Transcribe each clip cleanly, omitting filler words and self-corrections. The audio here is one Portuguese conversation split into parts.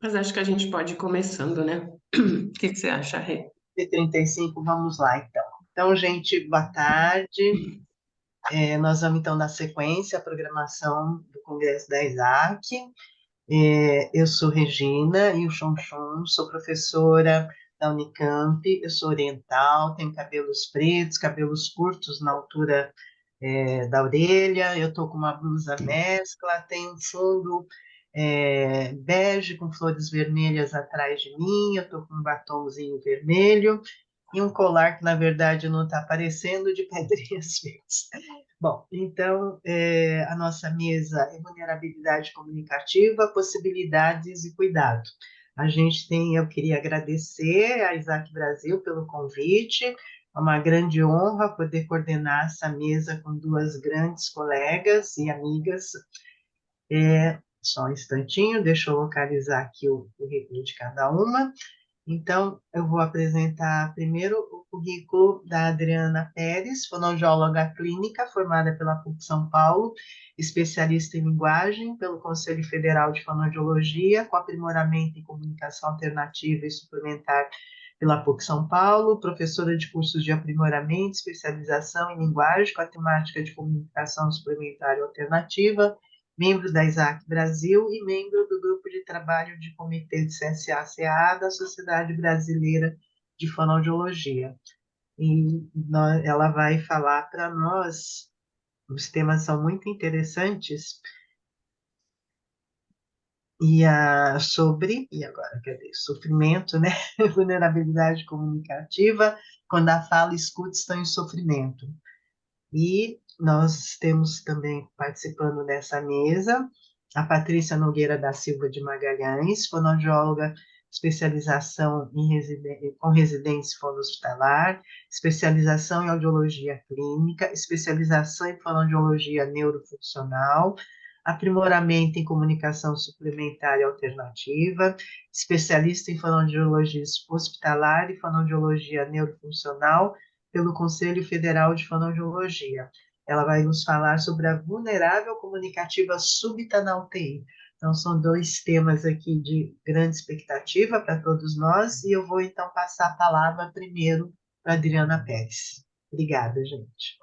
Mas acho que a gente pode ir começando, né? O que você acha, Rê? De 35, vamos lá, então. Então, gente, boa tarde. Nós vamos, então, na sequência, a programação do Congresso da ISAC. Eu sou Regina Ilchonchon, sou professora da Unicamp, eu sou oriental, tenho cabelos pretos, cabelos curtos na altura, da orelha, eu estou com uma blusa mescla, tenho um fundo bege com flores vermelhas atrás de mim, eu estou com um batomzinho vermelho, e um colar que, na verdade, não está aparecendo, de pedrinhas verdes. Bom, então, a nossa mesa é vulnerabilidade comunicativa, possibilidades e cuidado. Eu queria agradecer a Isaac Brasil pelo convite, é uma grande honra poder coordenar essa mesa com duas grandes colegas e amigas. Só um instantinho, deixa eu localizar aqui o currículo de cada uma. Então, eu vou apresentar primeiro o currículo da Adriana Pérez, fonoaudióloga clínica, formada pela PUC São Paulo, especialista em linguagem pelo Conselho Federal de Fonoaudiologia, com aprimoramento em comunicação alternativa e suplementar pela PUC São Paulo, professora de cursos de aprimoramento, especialização em linguagem com a temática de comunicação suplementar e alternativa, membro da ISAC Brasil e membro do grupo de trabalho de comitê de CSA-CA da Sociedade Brasileira de Fonoaudiologia. Ela vai falar para nós, os temas são muito interessantes, e agora, cadê? Sofrimento, né? Vulnerabilidade comunicativa, quando a fala e escuta estão em sofrimento. E nós temos também participando dessa mesa a Patrícia Nogueira da Silva de Magalhães, fonoaudióloga, especialização com residência fono-hospitalar, especialização em audiologia clínica, especialização em fonoaudiologia neurofuncional, aprimoramento em comunicação suplementar e alternativa, especialista em fonoaudiologia hospitalar e fonoaudiologia neurofuncional, pelo Conselho Federal de Fonoaudiologia. Ela vai nos falar sobre a vulnerável comunicativa súbita na UTI. Então, são dois temas aqui de grande expectativa para todos nós, e eu vou então passar a palavra primeiro para a Adriana Pérez. Obrigada, gente.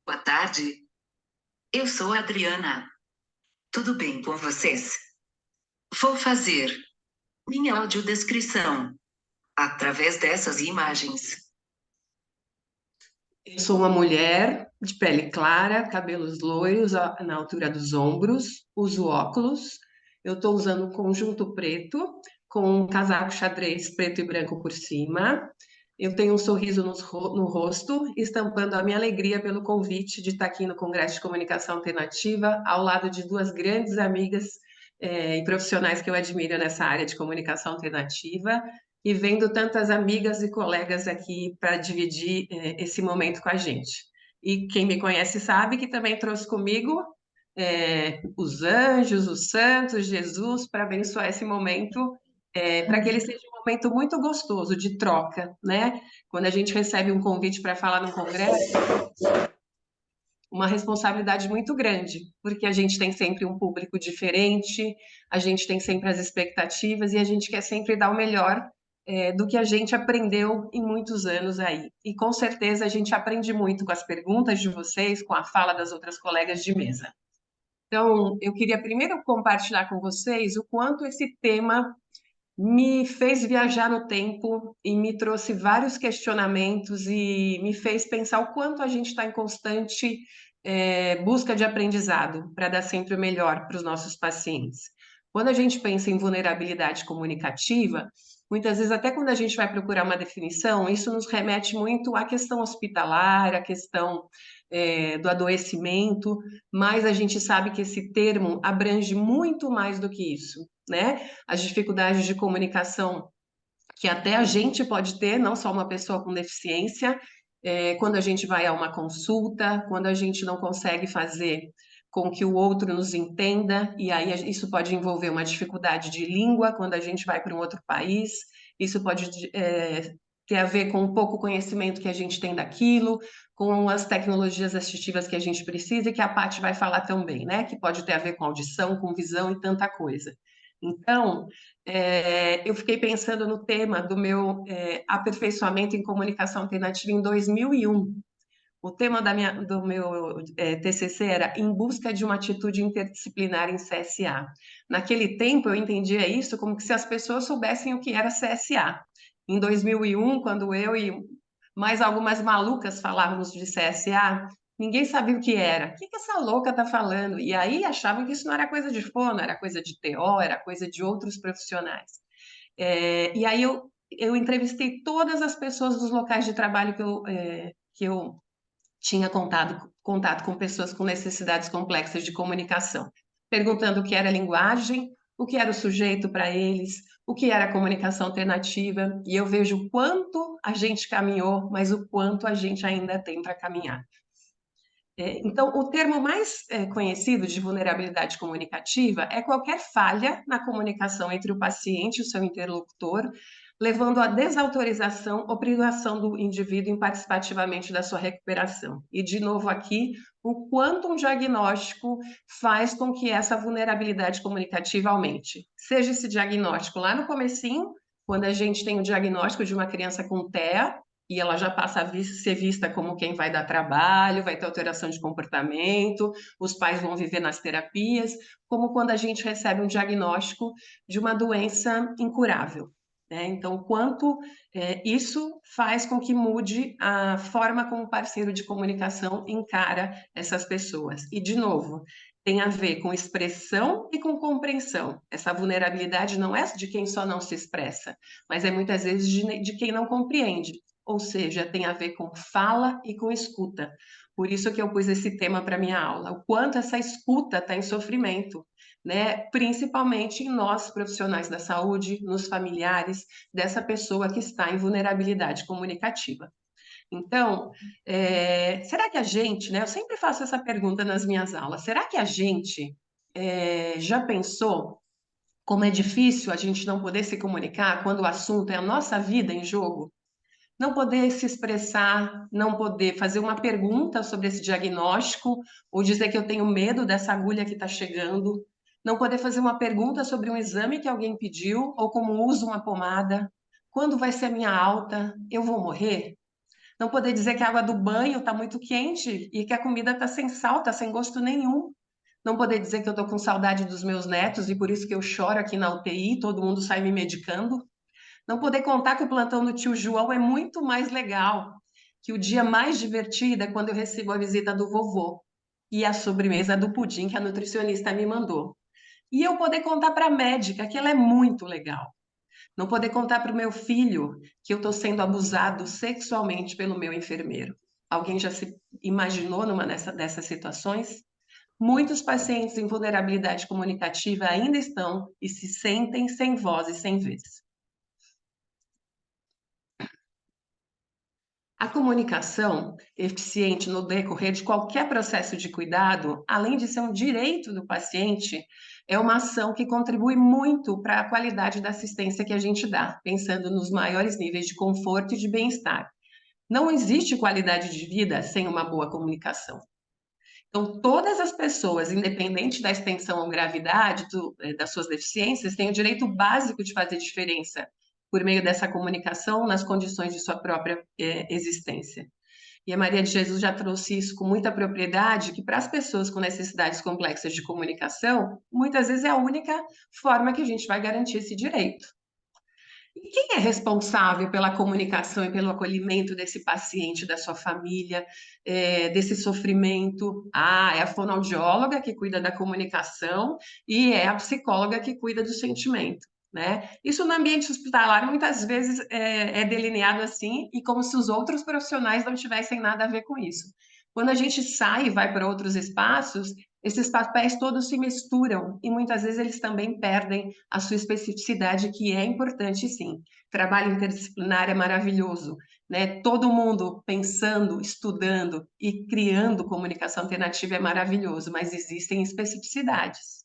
Boa tarde, eu sou a Adriana. Tudo bem com vocês? Vou fazer minha audiodescrição através dessas imagens. Eu sou uma mulher de pele clara, cabelos loiros na altura dos ombros, uso óculos. Eu estou usando um conjunto preto com um casaco xadrez preto e branco por cima. Eu tenho um sorriso no rosto, estampando a minha alegria pelo convite de estar aqui no Congresso de Comunicação Alternativa, ao lado de duas grandes amigas e profissionais que eu admiro nessa área de comunicação alternativa, e vendo tantas amigas e colegas aqui para dividir esse momento com a gente. E quem me conhece sabe que também trouxe comigo os anjos, os santos, Jesus, para abençoar esse momento, para que ele seja um momento muito gostoso de troca, né? Quando a gente recebe um convite para falar no congresso, uma responsabilidade muito grande, porque a gente tem sempre um público diferente, a gente tem sempre as expectativas e a gente quer sempre dar o melhor do que a gente aprendeu em muitos anos aí. E com certeza a gente aprende muito com as perguntas de vocês, com a fala das outras colegas de mesa. Então, eu queria primeiro compartilhar com vocês o quanto esse tema me fez viajar no tempo e me trouxe vários questionamentos e me fez pensar o quanto a gente está em constante busca de aprendizado para dar sempre o melhor para os nossos pacientes. Quando a gente pensa em vulnerabilidade comunicativa, muitas vezes, até quando a gente vai procurar uma definição, isso nos remete muito à questão hospitalar, à questão do adoecimento, mas a gente sabe que esse termo abrange muito mais do que isso, né? As dificuldades de comunicação que até a gente pode ter, não só uma pessoa com deficiência, quando a gente vai a uma consulta, quando a gente não consegue fazer com que o outro nos entenda, e aí isso pode envolver uma dificuldade de língua quando a gente vai para um outro país, isso pode ter a ver com o pouco conhecimento que a gente tem daquilo, com as tecnologias assistivas que a gente precisa e que a Paty vai falar também, né? Que pode ter a ver com audição, com visão e tanta coisa. Então, eu fiquei pensando no tema do meu aperfeiçoamento em comunicação alternativa em 2001. O tema do meu TCC era Em Busca de uma Atitude Interdisciplinar em CSA. Naquele tempo, eu entendia isso como que se as pessoas soubessem o que era CSA. Em 2001, quando eu e mais algumas malucas falávamos de CSA, ninguém sabia o que era. O que essa louca está falando? E aí achavam que isso não era coisa de fono, era coisa de TO, era coisa de outros profissionais. E aí eu entrevistei todas as pessoas dos locais de trabalho que eu tinha contato com pessoas com necessidades complexas de comunicação, perguntando o que era linguagem, o que era o sujeito para eles, o que era a comunicação alternativa, e eu vejo o quanto a gente caminhou, mas o quanto a gente ainda tem para caminhar. Então, o termo mais conhecido de vulnerabilidade comunicativa é qualquer falha na comunicação entre o paciente e o seu interlocutor, levando à desautorização ou privação do indivíduo em participativamente da sua recuperação. E, de novo aqui, o quanto um diagnóstico faz com que essa vulnerabilidade comunicativa aumente. Seja esse diagnóstico lá no comecinho, quando a gente tem o diagnóstico de uma criança com TEA, e ela já passa a ser vista como quem vai dar trabalho, vai ter alteração de comportamento, os pais vão viver nas terapias, como quando a gente recebe um diagnóstico de uma doença incurável. Né? Então, quanto isso faz com que mude a forma como o parceiro de comunicação encara essas pessoas. E, de novo, tem a ver com expressão e com compreensão. Essa vulnerabilidade não é de quem só não se expressa, mas é muitas vezes de quem não compreende. Ou seja, tem a ver com fala e com escuta. Por isso que eu pus esse tema para minha aula, o quanto essa escuta está em sofrimento, né? Principalmente em nós, profissionais da saúde, nos familiares dessa pessoa que está em vulnerabilidade comunicativa. Então, será que a gente, né? Eu sempre faço essa pergunta nas minhas aulas, será que a gente já pensou como é difícil a gente não poder se comunicar quando o assunto é a nossa vida em jogo? Não poder se expressar, não poder fazer uma pergunta sobre esse diagnóstico, ou dizer que eu tenho medo dessa agulha que está chegando, não poder fazer uma pergunta sobre um exame que alguém pediu, ou como uso uma pomada, quando vai ser a minha alta, eu vou morrer? Não poder dizer que a água do banho está muito quente e que a comida está sem sal, está sem gosto nenhum. Não poder dizer que eu estou com saudade dos meus netos e por isso que eu choro aqui na UTI, todo mundo sai me medicando. Não poder contar que o plantão do tio João é muito mais legal, que o dia mais divertido é quando eu recebo a visita do vovô e a sobremesa do pudim que a nutricionista me mandou. E eu poder contar para a médica que ela é muito legal. Não poder contar para o meu filho que eu estou sendo abusado sexualmente pelo meu enfermeiro. Alguém já se imaginou numa dessas situações? Muitos pacientes em vulnerabilidade comunicativa ainda estão e se sentem sem voz e sem vez. A comunicação eficiente no decorrer de qualquer processo de cuidado, além de ser um direito do paciente, é uma ação que contribui muito para a qualidade da assistência que a gente dá, pensando nos maiores níveis de conforto e de bem-estar. Não existe qualidade de vida sem uma boa comunicação. Então, todas as pessoas, independente da extensão ou gravidade das suas deficiências, têm o direito básico de fazer diferença por meio dessa comunicação nas condições de sua própria existência. E a Maria de Jesus já trouxe isso com muita propriedade, que para as pessoas com necessidades complexas de comunicação, muitas vezes é a única forma que a gente vai garantir esse direito. E quem é responsável pela comunicação e pelo acolhimento desse paciente, da sua família, desse sofrimento? É a fonoaudióloga que cuida da comunicação e é a psicóloga que cuida do sentimento, né? Isso no ambiente hospitalar muitas vezes é delineado assim e como se os outros profissionais não tivessem nada a ver com isso. Quando a gente sai e vai para outros espaços, esses papéis todos se misturam e muitas vezes eles também perdem a sua especificidade, que é importante sim. Trabalho interdisciplinar é maravilhoso, né? Todo mundo pensando, estudando e criando comunicação alternativa é maravilhoso, mas existem especificidades.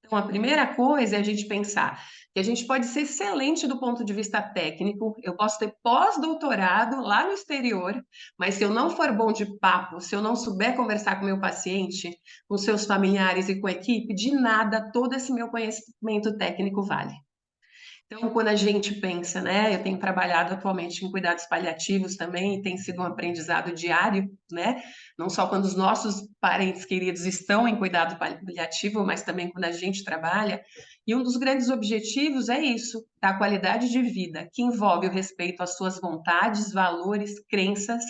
Então, a primeira coisa é a gente pensar que a gente pode ser excelente do ponto de vista técnico, eu posso ter pós-doutorado lá no exterior, mas se eu não for bom de papo, se eu não souber conversar com o meu paciente, com seus familiares e com a equipe, de nada todo esse meu conhecimento técnico vale. Então, quando a gente pensa, né, eu tenho trabalhado atualmente em cuidados paliativos também, e tem sido um aprendizado diário, né, não só quando os nossos parentes queridos estão em cuidado paliativo, mas também quando a gente trabalha, e um dos grandes objetivos é isso, da qualidade de vida, que envolve o respeito às suas vontades, valores, crenças,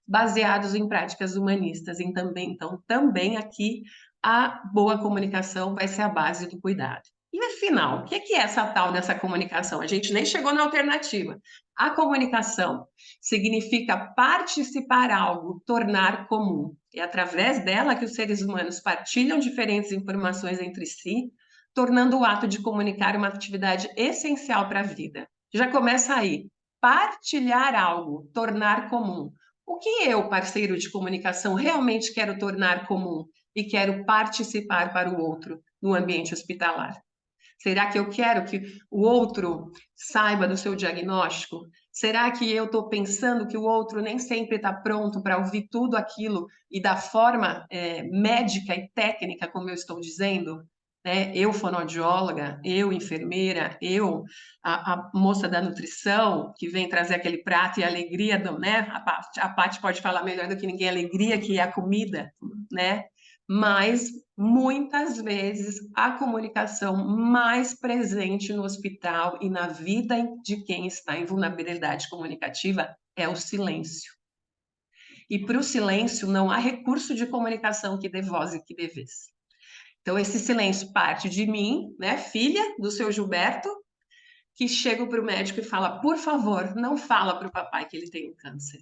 baseados em práticas humanistas. Então, também aqui a boa comunicação vai ser a base do cuidado. E afinal, o que é essa tal dessa comunicação? A gente nem chegou na alternativa. A comunicação significa participar algo, tornar comum. É através dela que os seres humanos partilham diferentes informações entre si, tornando o ato de comunicar uma atividade essencial para a vida. Já começa aí. Partilhar algo, tornar comum. O que eu, parceiro de comunicação, realmente quero tornar comum e quero participar para o outro no ambiente hospitalar? Será que eu quero que o outro saiba do seu diagnóstico? Será que eu estou pensando que o outro nem sempre está pronto para ouvir tudo aquilo e da forma médica e técnica, como eu estou dizendo? Né? Eu, fonoaudióloga, eu, enfermeira, eu, a moça da nutrição, que vem trazer aquele prato e a alegria, né? A Paty pode falar melhor do que ninguém, a alegria que é a comida, né? Mas muitas vezes a comunicação mais presente no hospital e na vida de quem está em vulnerabilidade comunicativa é o silêncio. E para o silêncio não há recurso de comunicação que dê voz e que dê vez. Então esse silêncio parte de mim, né, filha do seu Gilberto, que chega para o médico e fala, por favor, não fala para o papai que ele tem um câncer.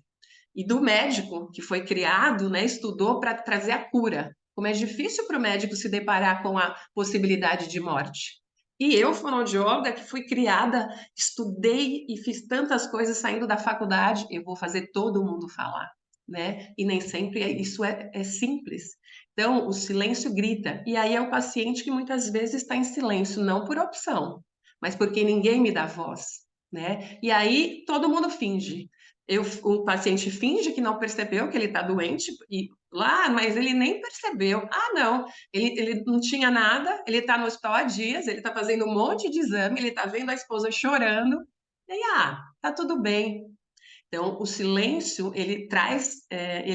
E do médico que foi criado, né, estudou para trazer a cura. Como é difícil para o médico se deparar com a possibilidade de morte. E eu, fonoaudióloga, que fui criada, estudei e fiz tantas coisas saindo da faculdade, eu vou fazer todo mundo falar, né? E nem sempre isso é simples. Então, o silêncio grita. E aí é o paciente que muitas vezes está em silêncio, não por opção, mas porque ninguém me dá voz, né? E aí todo mundo finge. O paciente finge que não percebeu que ele está doente, e lá, mas ele nem percebeu. Ah, não, ele não tinha nada, ele está no hospital há dias, ele está fazendo um monte de exame, ele está vendo a esposa chorando, e aí, tá tudo bem. Então, o silêncio, ele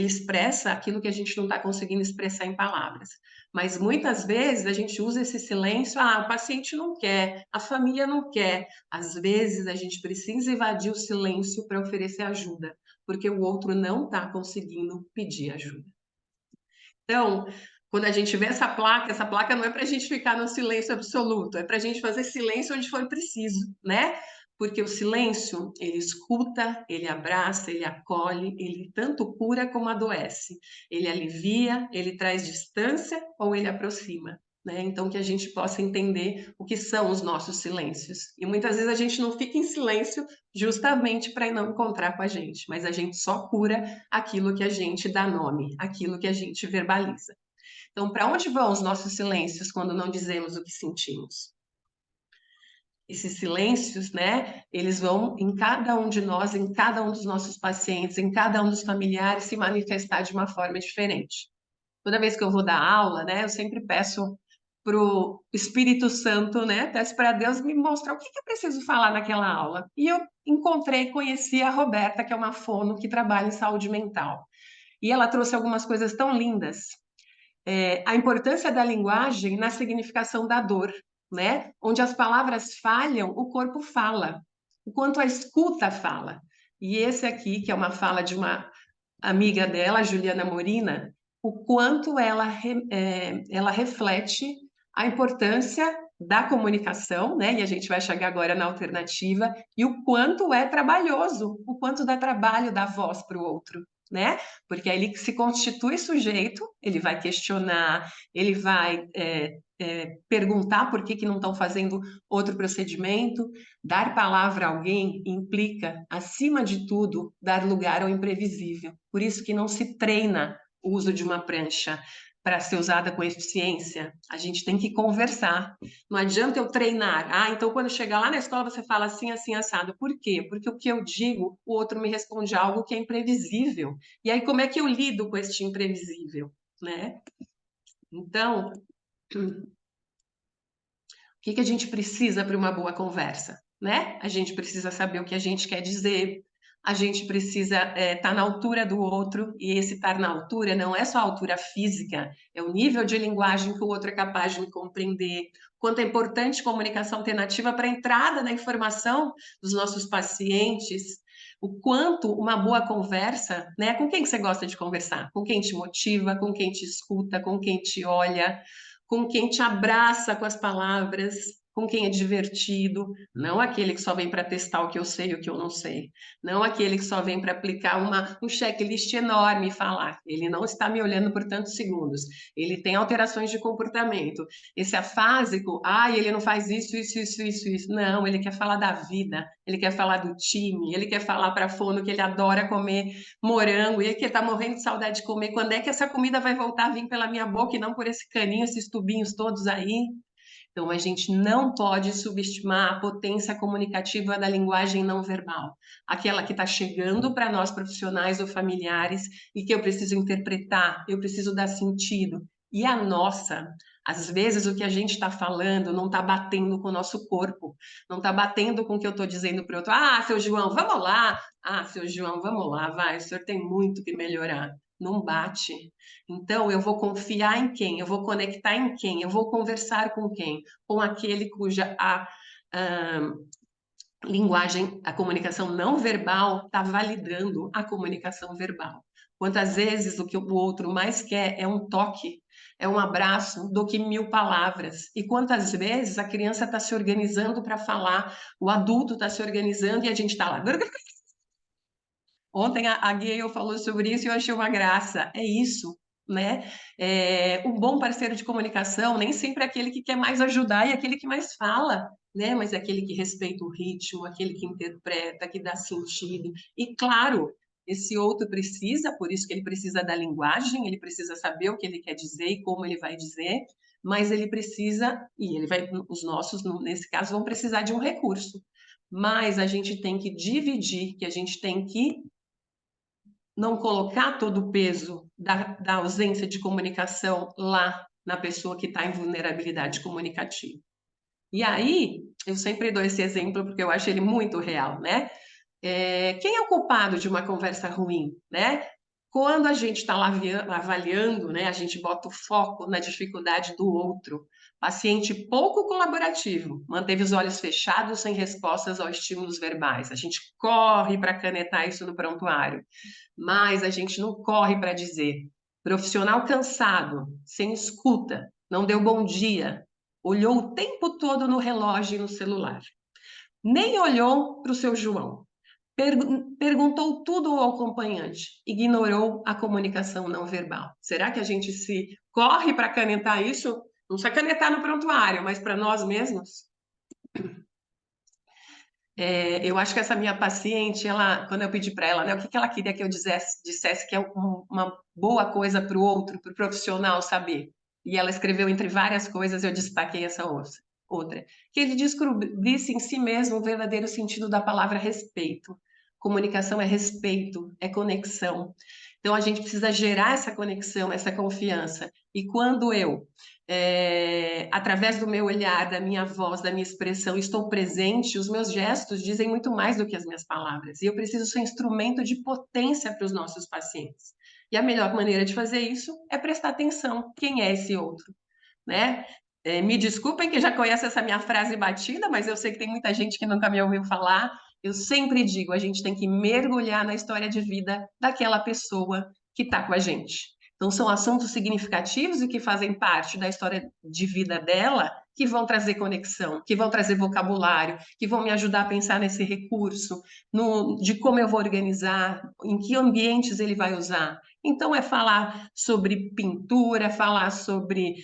expressa aquilo que a gente não está conseguindo expressar em palavras. Mas muitas vezes a gente usa esse silêncio, o paciente não quer, a família não quer. Às vezes a gente precisa invadir o silêncio para oferecer ajuda, porque o outro não está conseguindo pedir ajuda. Então, quando a gente vê essa placa não é para a gente ficar no silêncio absoluto, é para a gente fazer silêncio onde for preciso, né? Porque o silêncio, ele escuta, ele abraça, ele acolhe, ele tanto cura como adoece. Ele alivia, ele traz distância ou ele aproxima, né? Então, que a gente possa entender o que são os nossos silêncios. E muitas vezes a gente não fica em silêncio justamente para não encontrar com a gente, mas a gente só cura aquilo que a gente dá nome, aquilo que a gente verbaliza. Então, para onde vão os nossos silêncios quando não dizemos o que sentimos? Esses silêncios, né, eles vão em cada um de nós, em cada um dos nossos pacientes, em cada um dos familiares se manifestar de uma forma diferente. Toda vez que eu vou dar aula, né, eu sempre peço para o Espírito Santo, né, peço para Deus me mostrar o que eu preciso falar naquela aula. E eu conheci a Roberta, que é uma fono que trabalha em saúde mental. E ela trouxe algumas coisas tão lindas. A importância da linguagem na significação da dor, né? Onde as palavras falham, o corpo fala, o quanto a escuta fala. E esse aqui, que é uma fala de uma amiga dela, Juliana Morina, o quanto ela reflete a importância da comunicação, né? E a gente vai chegar agora na alternativa, e o quanto é trabalhoso, o quanto dá trabalho dar voz para o outro, né? Porque aí ele se constitui sujeito, ele vai questionar, ele vai perguntar por que não estão fazendo outro procedimento. Dar palavra a alguém implica, acima de tudo, dar lugar ao imprevisível. Por isso que não se treina o uso de uma prancha para ser usada com eficiência. A gente tem que conversar. Não adianta eu treinar. Ah, então quando chegar lá na escola você fala assim, assim, assado. Por quê? Porque o que eu digo, o outro me responde algo que é imprevisível. E aí como é que eu lido com este imprevisível, né? Então, o que a gente precisa para uma boa conversa, né? A gente precisa saber o que a gente quer dizer, a gente precisa estar na altura do outro, e esse estar na altura não é só a altura física, é o nível de linguagem que o outro é capaz de me compreender, quanto é importante comunicação alternativa para a entrada da informação dos nossos pacientes, o quanto uma boa conversa, né? Com quem que você gosta de conversar? Com quem te motiva, com quem te escuta, com quem te olha, com quem te abraça com as palavras, com quem é divertido, não aquele que só vem para testar o que eu sei e o que eu não sei, não aquele que só vem para aplicar um checklist enorme e falar, ele não está me olhando por tantos segundos, ele tem alterações de comportamento, esse afásico, ele não faz isso, não, ele quer falar da vida, ele quer falar do time, ele quer falar para a fono que ele adora comer morango, e que está morrendo de saudade de comer, quando é que essa comida vai voltar a vir pela minha boca e não por esse caninho, esses tubinhos todos aí? Então, a gente não pode subestimar a potência comunicativa da linguagem não verbal, aquela que está chegando para nós profissionais ou familiares e que eu preciso interpretar, eu preciso dar sentido. E a nossa, às vezes o que a gente está falando não está batendo com o nosso corpo, não está batendo com o que eu estou dizendo para o outro. Ah, seu João, vamos lá. Ah, seu João, vamos lá, vai, o senhor tem muito que melhorar. Não bate. Então, eu vou confiar em quem? Eu vou conectar em quem? Eu vou conversar com quem? Com aquele cuja a linguagem, a comunicação não verbal está validando a comunicação verbal. Quantas vezes o que o outro mais quer é um toque, é um abraço, do que 1000 palavras. E quantas vezes a criança está se organizando para falar, o adulto está se organizando e a gente está lá. Ontem a Gayle falou sobre isso e eu achei uma graça. É isso, né? Um bom parceiro de comunicação nem sempre é aquele que quer mais ajudar e aquele que mais fala, né? Mas é aquele que respeita o ritmo, aquele que interpreta, que dá sentido. E claro, esse outro precisa, por isso que ele precisa da linguagem, ele precisa saber o que ele quer dizer e como ele vai dizer, mas ele precisa, e ele vai, os nossos, nesse caso, vão precisar de um recurso. Mas a gente tem que dividir, que a gente tem que não colocar todo o peso da ausência de comunicação lá na pessoa que está em vulnerabilidade comunicativa. E aí, eu sempre dou esse exemplo porque eu acho ele muito real, né? Quem é o culpado de uma conversa ruim, né? Quando a gente está avaliando, né, a gente bota o foco na dificuldade do outro. Paciente pouco colaborativo, manteve os olhos fechados sem respostas aos estímulos verbais. A gente corre para canetar isso no prontuário, mas a gente não corre para dizer. Profissional cansado, sem escuta, não deu bom dia, olhou o tempo todo no relógio e no celular. Nem olhou para o seu João. Perguntou tudo ao acompanhante, ignorou a comunicação não verbal. Será que a gente se corre para canetar isso? Não precisa canetar no prontuário, mas para nós mesmos? Eu acho que essa minha paciente, quando eu pedi para ela, né, o que ela queria que eu dissesse que é uma boa coisa para o outro, para o profissional saber. E ela escreveu entre várias coisas, eu destaquei essa outra. Que ele descobrisse em si mesmo o verdadeiro sentido da palavra respeito. Comunicação é respeito, é conexão. Então a gente precisa gerar essa conexão, essa confiança. E quando eu através do meu olhar, da minha voz, da minha expressão, estou presente, os meus gestos dizem muito mais do que as minhas palavras. E eu preciso ser instrumento de potência para os nossos pacientes. E a melhor maneira de fazer isso é prestar atenção. Quem é esse outro? Né? Me desculpem que já conhece essa minha frase batida, mas eu sei que tem muita gente que nunca me ouviu falar. Eu sempre digo, a gente tem que mergulhar na história de vida daquela pessoa que está com a gente. Então, são assuntos significativos e que fazem parte da história de vida dela que vão trazer conexão, que vão trazer vocabulário, que vão me ajudar a pensar nesse recurso, de como eu vou organizar, em que ambientes ele vai usar. Então, é falar sobre pintura, falar sobre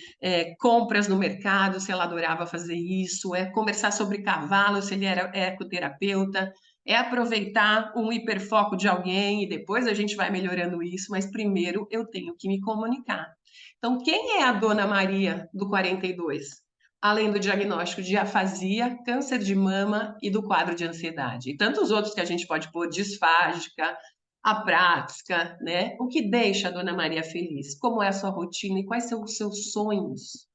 compras no mercado, se ela adorava fazer isso, é conversar sobre cavalo, se ele era ecoterapeuta, é aproveitar um hiperfoco de alguém e depois a gente vai melhorando isso, mas primeiro eu tenho que me comunicar. Então, quem é a Dona Maria do 42? Além do diagnóstico de afasia, câncer de mama e do quadro de ansiedade. E tantos outros que a gente pode pôr, disfágica, aprática, né? O que deixa a Dona Maria feliz? Como é a sua rotina e quais são os seus sonhos?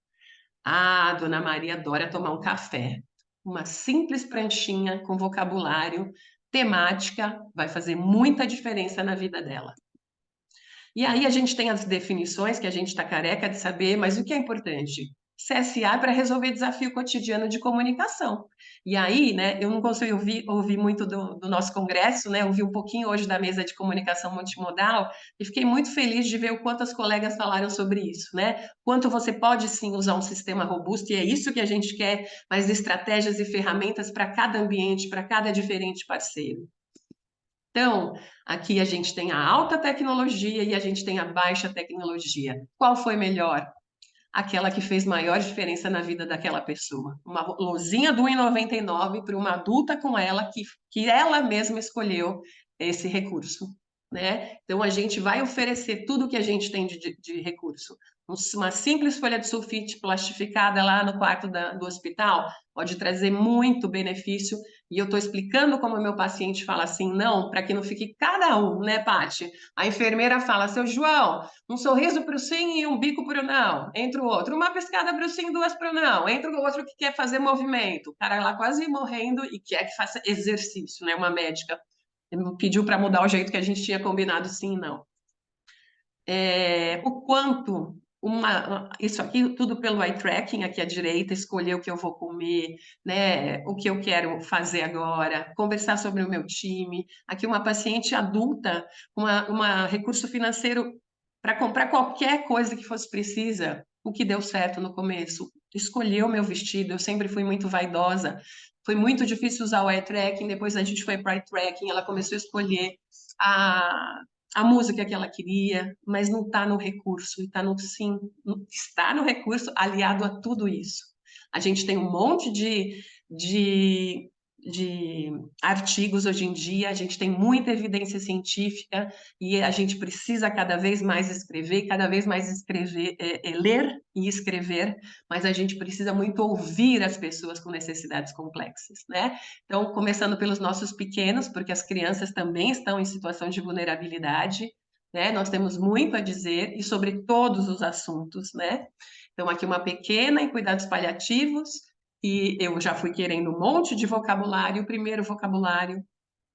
Ah, a Dona Maria adora tomar um café. Uma simples pranchinha com vocabulário, temática, vai fazer muita diferença na vida dela. E aí a gente tem as definições que a gente está careca de saber, mas o que é importante? CSA para resolver desafio cotidiano de comunicação. E aí, né, eu não consegui ouvir muito do nosso congresso, né, ouvi um pouquinho hoje da mesa de comunicação multimodal e fiquei muito feliz de ver o quanto as colegas falaram sobre isso, né? Quanto você pode sim usar um sistema robusto, e é isso que a gente quer, mas estratégias e ferramentas para cada ambiente, para cada diferente parceiro. Então, aqui a gente tem a alta tecnologia e a gente tem a baixa tecnologia. Qual foi melhor? Aquela que fez maior diferença na vida daquela pessoa. Uma luzinha do 1,99 para uma adulta com ela, que ela mesma escolheu esse recurso, né? Então, a gente vai oferecer tudo que a gente tem de recurso. Uma simples folha de sulfite plastificada lá no quarto do hospital pode trazer muito benefício. E eu estou explicando como o meu paciente fala assim, não, para que não fique cada um, né, Paty? A enfermeira fala, seu João, um sorriso para o sim e um bico para o não. Entra o outro, uma piscada para o sim, duas para o não. Entra o outro que quer fazer movimento. O cara lá quase morrendo e quer que faça exercício, né? Uma médica pediu para mudar o jeito que a gente tinha combinado sim e não. O quanto isso aqui tudo pelo eye tracking aqui à direita, escolher o que eu vou comer, né, o que eu quero fazer agora, conversar sobre o meu time. Aqui uma paciente adulta, uma recurso financeiro para comprar qualquer coisa que fosse precisa, o que deu certo no começo. Escolher o meu vestido, eu sempre fui muito vaidosa. Foi muito difícil usar o eye tracking, depois a gente foi para o eye tracking, ela começou a escolher a música que ela queria, mas não está no recurso, e está no recurso aliado a tudo isso. A gente tem um monte de artigos hoje em dia, a gente tem muita evidência científica e a gente precisa cada vez mais escrever, cada vez mais ler e escrever, mas a gente precisa muito ouvir as pessoas com necessidades complexas, né? Então, começando pelos nossos pequenos, porque as crianças também estão em situação de vulnerabilidade, né? Nós temos muito a dizer e sobre todos os assuntos, né? Então, aqui uma pequena em cuidados paliativos, e eu já fui querendo um monte de vocabulário. O primeiro vocabulário,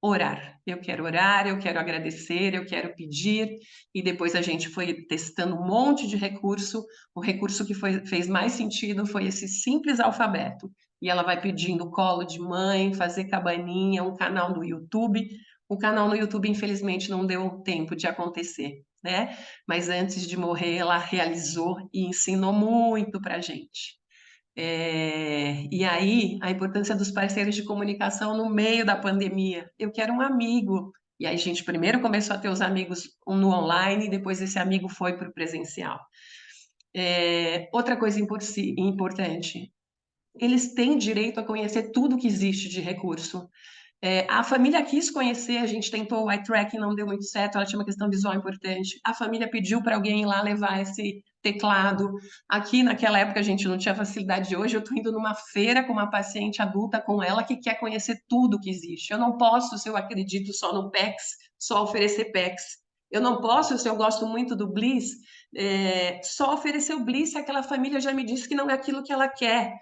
orar. Eu quero agradecer, eu quero pedir, e depois a gente foi testando um monte de recurso. O recurso que fez mais sentido foi esse simples alfabeto. E ela vai pedindo colo de mãe, fazer cabaninha, um canal no YouTube. O canal no YouTube, infelizmente, não deu tempo de acontecer, né? Mas antes de morrer, ela realizou e ensinou muito para a gente. E aí, a importância dos parceiros de comunicação no meio da pandemia. Eu quero um amigo. E aí, a gente primeiro começou a ter os amigos no online, e depois esse amigo foi para o presencial. Outra coisa importante, eles têm direito a conhecer tudo que existe de recurso. A família quis conhecer, a gente tentou o eye tracking, não deu muito certo, ela tinha uma questão visual importante. A família pediu para alguém ir lá levar esse teclado. Aqui, naquela época, a gente não tinha facilidade de hoje. Eu estou indo numa feira com uma paciente adulta com ela que quer conhecer tudo que existe. Eu não posso, se eu acredito só no PECS, só oferecer PECS. Eu não posso, se eu gosto muito do Bliss, só oferecer o Bliss se aquela família já me disse que não é aquilo que ela quer,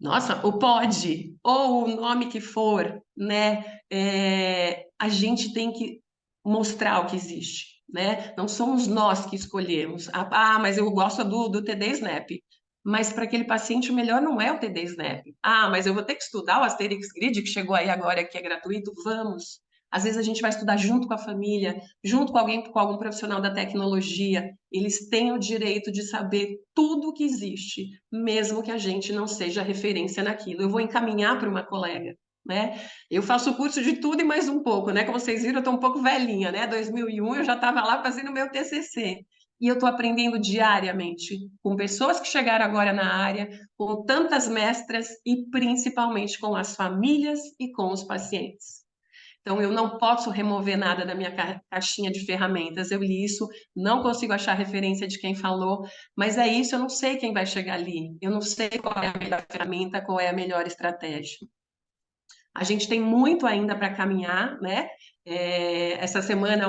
nossa, o pode, ou o nome que for, né? A gente tem que mostrar o que existe, né? Não somos nós que escolhemos. Mas eu gosto do TD Snap. Mas para aquele paciente o melhor não é o TD Snap. Mas eu vou ter que estudar o Asterix Grid, que chegou aí agora, que é gratuito. Vamos. Às vezes a gente vai estudar junto com a família, junto com alguém, com algum profissional da tecnologia. Eles têm o direito de saber tudo o que existe, mesmo que a gente não seja referência naquilo. Eu vou encaminhar para uma colega, né? Eu faço curso de tudo e mais um pouco, né? Como vocês viram, eu estou um pouco velhinha, né? 2001 eu já estava lá fazendo meu TCC. E eu estou aprendendo diariamente com pessoas que chegaram agora na área, com tantas mestras e principalmente com as famílias e com os pacientes. Então, eu não posso remover nada da minha caixinha de ferramentas. Eu li isso, não consigo achar referência de quem falou, mas é isso, eu não sei quem vai chegar ali. Eu não sei qual é a melhor ferramenta, qual é a melhor estratégia. A gente tem muito ainda para caminhar, né? Essa semana,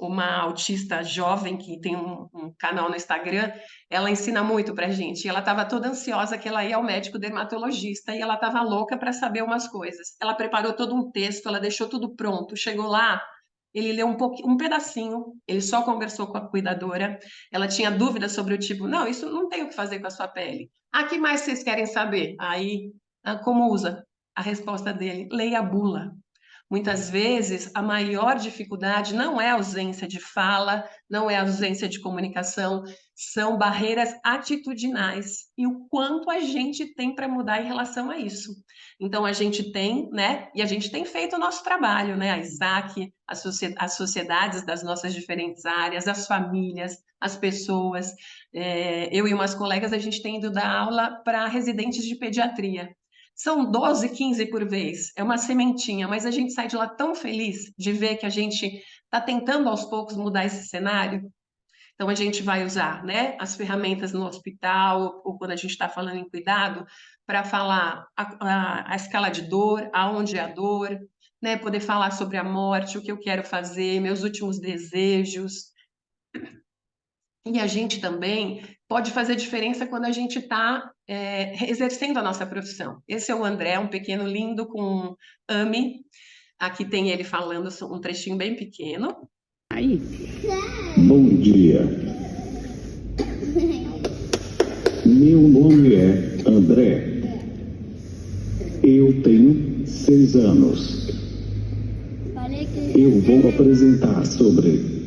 uma autista jovem que tem um canal no Instagram, ela ensina muito para a gente. E ela estava toda ansiosa que ela ia ao médico dermatologista e ela estava louca para saber umas coisas. Ela preparou todo um texto, ela deixou tudo pronto. Chegou lá, ele leu um pedacinho, ele só conversou com a cuidadora. Ela tinha dúvidas sobre o tipo, não, isso não tem o que fazer com a sua pele. Ah, que mais vocês querem saber? Aí, como usa? A resposta dele, leia a bula. Muitas vezes, a maior dificuldade não é a ausência de fala, não é a ausência de comunicação, são barreiras atitudinais e o quanto a gente tem para mudar em relação a isso. Então, a gente tem, né, e a gente tem feito o nosso trabalho, né, a Isaac, as sociedades das nossas diferentes áreas, as famílias, as pessoas. Eu e umas colegas, a gente tem ido dar aula para residentes de pediatria. São 12, 15 por vez, é uma sementinha, mas a gente sai de lá tão feliz de ver que a gente está tentando aos poucos mudar esse cenário. Então a gente vai usar, né, as ferramentas no hospital, ou quando a gente está falando em cuidado, para falar a escala de dor, aonde é a dor, né, poder falar sobre a morte, o que eu quero fazer, meus últimos desejos. E a gente também pode fazer diferença quando a gente está exercendo a nossa profissão. Esse é o André, um pequeno lindo com AMI. Aqui tem ele falando um trechinho bem pequeno. Aí. Bom dia. Meu nome é André. Eu tenho 6 anos. Eu vou apresentar sobre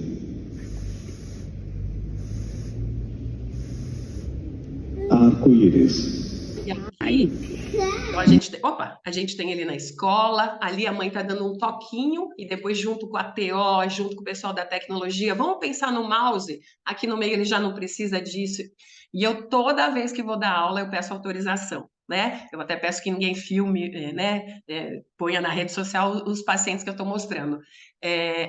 arco-íris. Aí, então a gente tem ele na escola, ali a mãe está dando um toquinho, e depois junto com a TO, junto com o pessoal da tecnologia, vamos pensar no mouse, aqui no meio ele já não precisa disso. E eu, toda vez que vou dar aula, eu peço autorização, né? Eu até peço que ninguém filme, né? Ponha na rede social os pacientes que eu estou mostrando.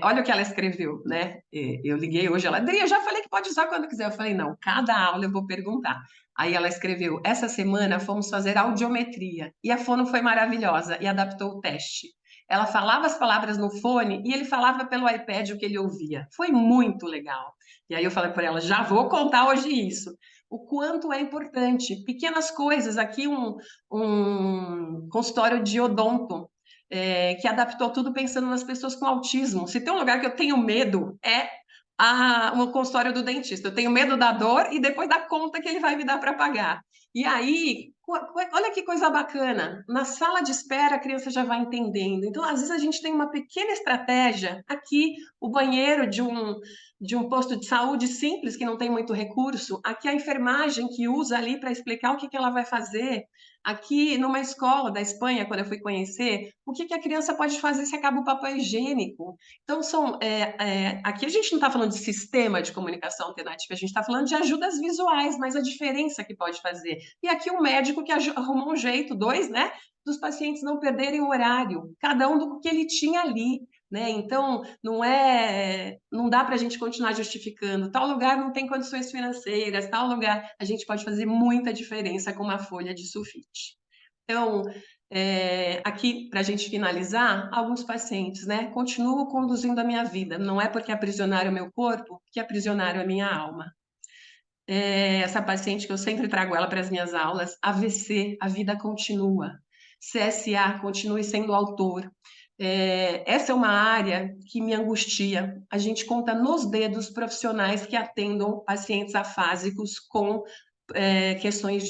Olha o que ela escreveu, né? Eu liguei hoje, ela, Adri, eu já falei que pode usar quando quiser. Eu falei, não, cada aula eu vou perguntar. Aí ela escreveu, essa semana fomos fazer audiometria, e a fono foi maravilhosa, e adaptou o teste. Ela falava as palavras no fone, e ele falava pelo iPad o que ele ouvia. Foi muito legal. E aí eu falei para ela, já vou contar hoje isso. O quanto é importante. Pequenas coisas, aqui um consultório de odonto, que adaptou tudo pensando nas pessoas com autismo. Se tem um lugar que eu tenho medo, é o consultório do dentista. Eu tenho medo da dor e depois da conta que ele vai me dar para pagar. E aí, olha que coisa bacana. Na sala de espera, a criança já vai entendendo. Então, às vezes, a gente tem uma pequena estratégia. Aqui, o banheiro de um posto de saúde simples, que não tem muito recurso. Aqui, a enfermagem que usa ali para explicar o que ela vai fazer. Aqui, numa escola da Espanha, quando eu fui conhecer, o que a criança pode fazer se acaba o papel higiênico. Então, aqui a gente não está falando de sistema de comunicação alternativa, a gente está falando de ajudas visuais, mas a diferença que pode fazer. E aqui um médico que arrumou um jeito, 2, né, dos pacientes não perderem o horário, cada um do que ele tinha ali. Né? Então, não dá para a gente continuar justificando. Tal lugar não tem condições financeiras, tal lugar a gente pode fazer muita diferença com uma folha de sulfite. Então, aqui, para a gente finalizar, alguns pacientes, né? Continuo conduzindo a minha vida. Não é porque aprisionaram o meu corpo que aprisionaram a minha alma. Essa paciente que eu sempre trago ela para as minhas aulas, AVC, a vida continua. CSA, continue sendo autor. Essa é uma área que me angustia. A gente conta nos dedos profissionais que atendam pacientes afásicos com questões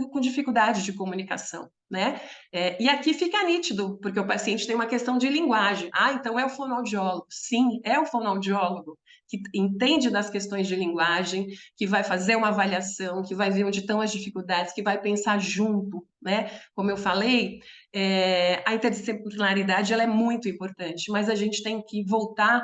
com dificuldade de comunicação, né? E aqui fica nítido, porque o paciente tem uma questão de linguagem. Ah, então é o fonoaudiólogo. Sim, é o fonoaudiólogo que entende das questões de linguagem, que vai fazer uma avaliação, que vai ver onde estão as dificuldades, que vai pensar junto, né? Como eu falei, a interdisciplinaridade ela é muito importante, mas a gente tem que voltar.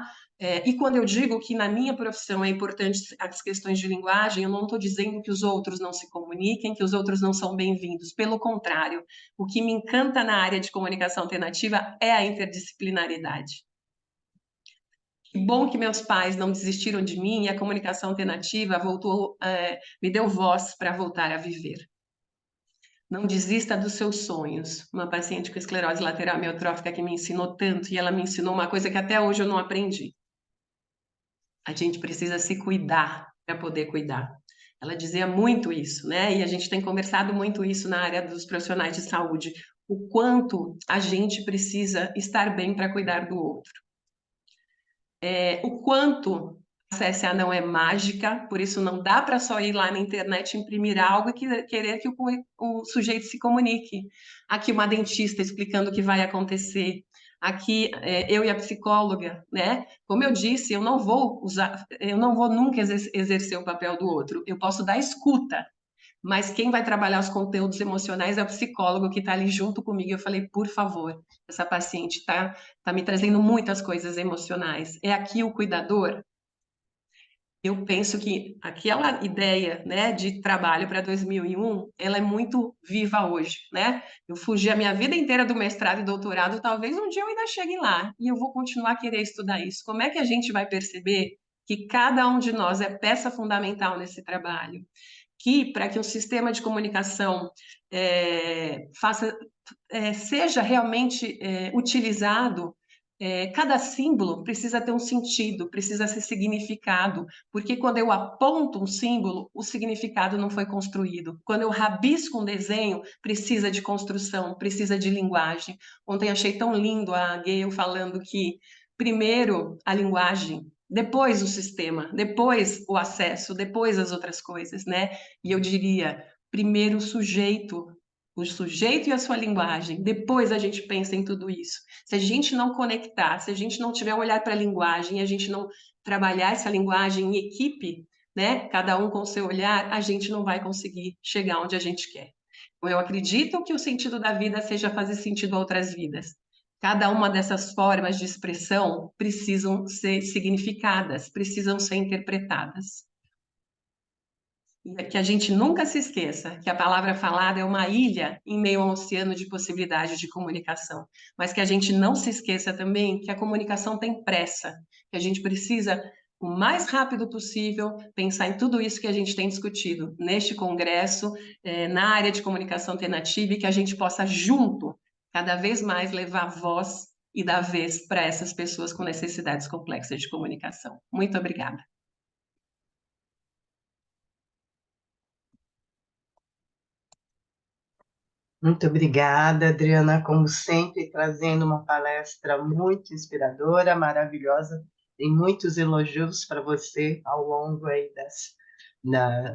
E quando eu digo que na minha profissão é importante as questões de linguagem, eu não estou dizendo que os outros não se comuniquem, que os outros não são bem-vindos. Pelo contrário, o que me encanta na área de comunicação alternativa é a interdisciplinaridade. Que bom que meus pais não desistiram de mim e a comunicação alternativa me deu voz para voltar a viver. Não desista dos seus sonhos. Uma paciente com esclerose lateral amiotrófica que me ensinou tanto, e ela me ensinou uma coisa que até hoje eu não aprendi. A gente precisa se cuidar para poder cuidar. Ela dizia muito isso, né? E a gente tem conversado muito isso na área dos profissionais de saúde, o quanto a gente precisa estar bem para cuidar do outro. O quanto a CSA não é mágica, por isso não dá para só ir lá na internet imprimir algo e querer que o sujeito se comunique. Aqui uma dentista explicando o que vai acontecer. Aqui eu e a psicóloga, né? Como eu disse, eu não vou nunca exercer o papel do outro. Eu posso dar escuta, mas quem vai trabalhar os conteúdos emocionais é o psicólogo que está ali junto comigo. Eu falei, por favor, essa paciente tá me trazendo muitas coisas emocionais. É aqui o cuidador? Eu penso que aquela ideia, né, de trabalho para 2001, ela é muito viva hoje, né? Eu fugi a minha vida inteira do mestrado e doutorado, talvez um dia eu ainda chegue lá e eu vou continuar a querer estudar isso. Como é que a gente vai perceber que cada um de nós é peça fundamental nesse trabalho? Que para que o sistema de comunicação seja realmente utilizado, cada símbolo precisa ter um sentido, precisa ser significado, porque quando eu aponto um símbolo, o significado não foi construído. Quando eu rabisco um desenho, precisa de construção, precisa de linguagem. Ontem achei tão lindo a Gayle falando que primeiro a linguagem, depois o sistema, depois o acesso, depois as outras coisas, né? E eu diria, primeiro o sujeito e a sua linguagem, depois a gente pensa em tudo isso. Se a gente não conectar, se a gente não tiver um olhar para a linguagem, a gente não trabalhar essa linguagem em equipe, né? Cada um com o seu olhar, a gente não vai conseguir chegar onde a gente quer. Então, eu acredito que o sentido da vida seja fazer sentido a outras vidas. Cada uma dessas formas de expressão precisam ser significadas, precisam ser interpretadas. E que a gente nunca se esqueça que a palavra falada é uma ilha em meio a um oceano de possibilidades de comunicação, mas que a gente não se esqueça também que a comunicação tem pressa, que a gente precisa, o mais rápido possível, pensar em tudo isso que a gente tem discutido neste congresso, na área de comunicação alternativa, e que a gente possa, junto, cada vez mais levar voz e dar vez para essas pessoas com necessidades complexas de comunicação. Muito obrigada. Muito obrigada, Adriana, como sempre, trazendo uma palestra muito inspiradora, maravilhosa. Tem muitos elogios para você ao longo aí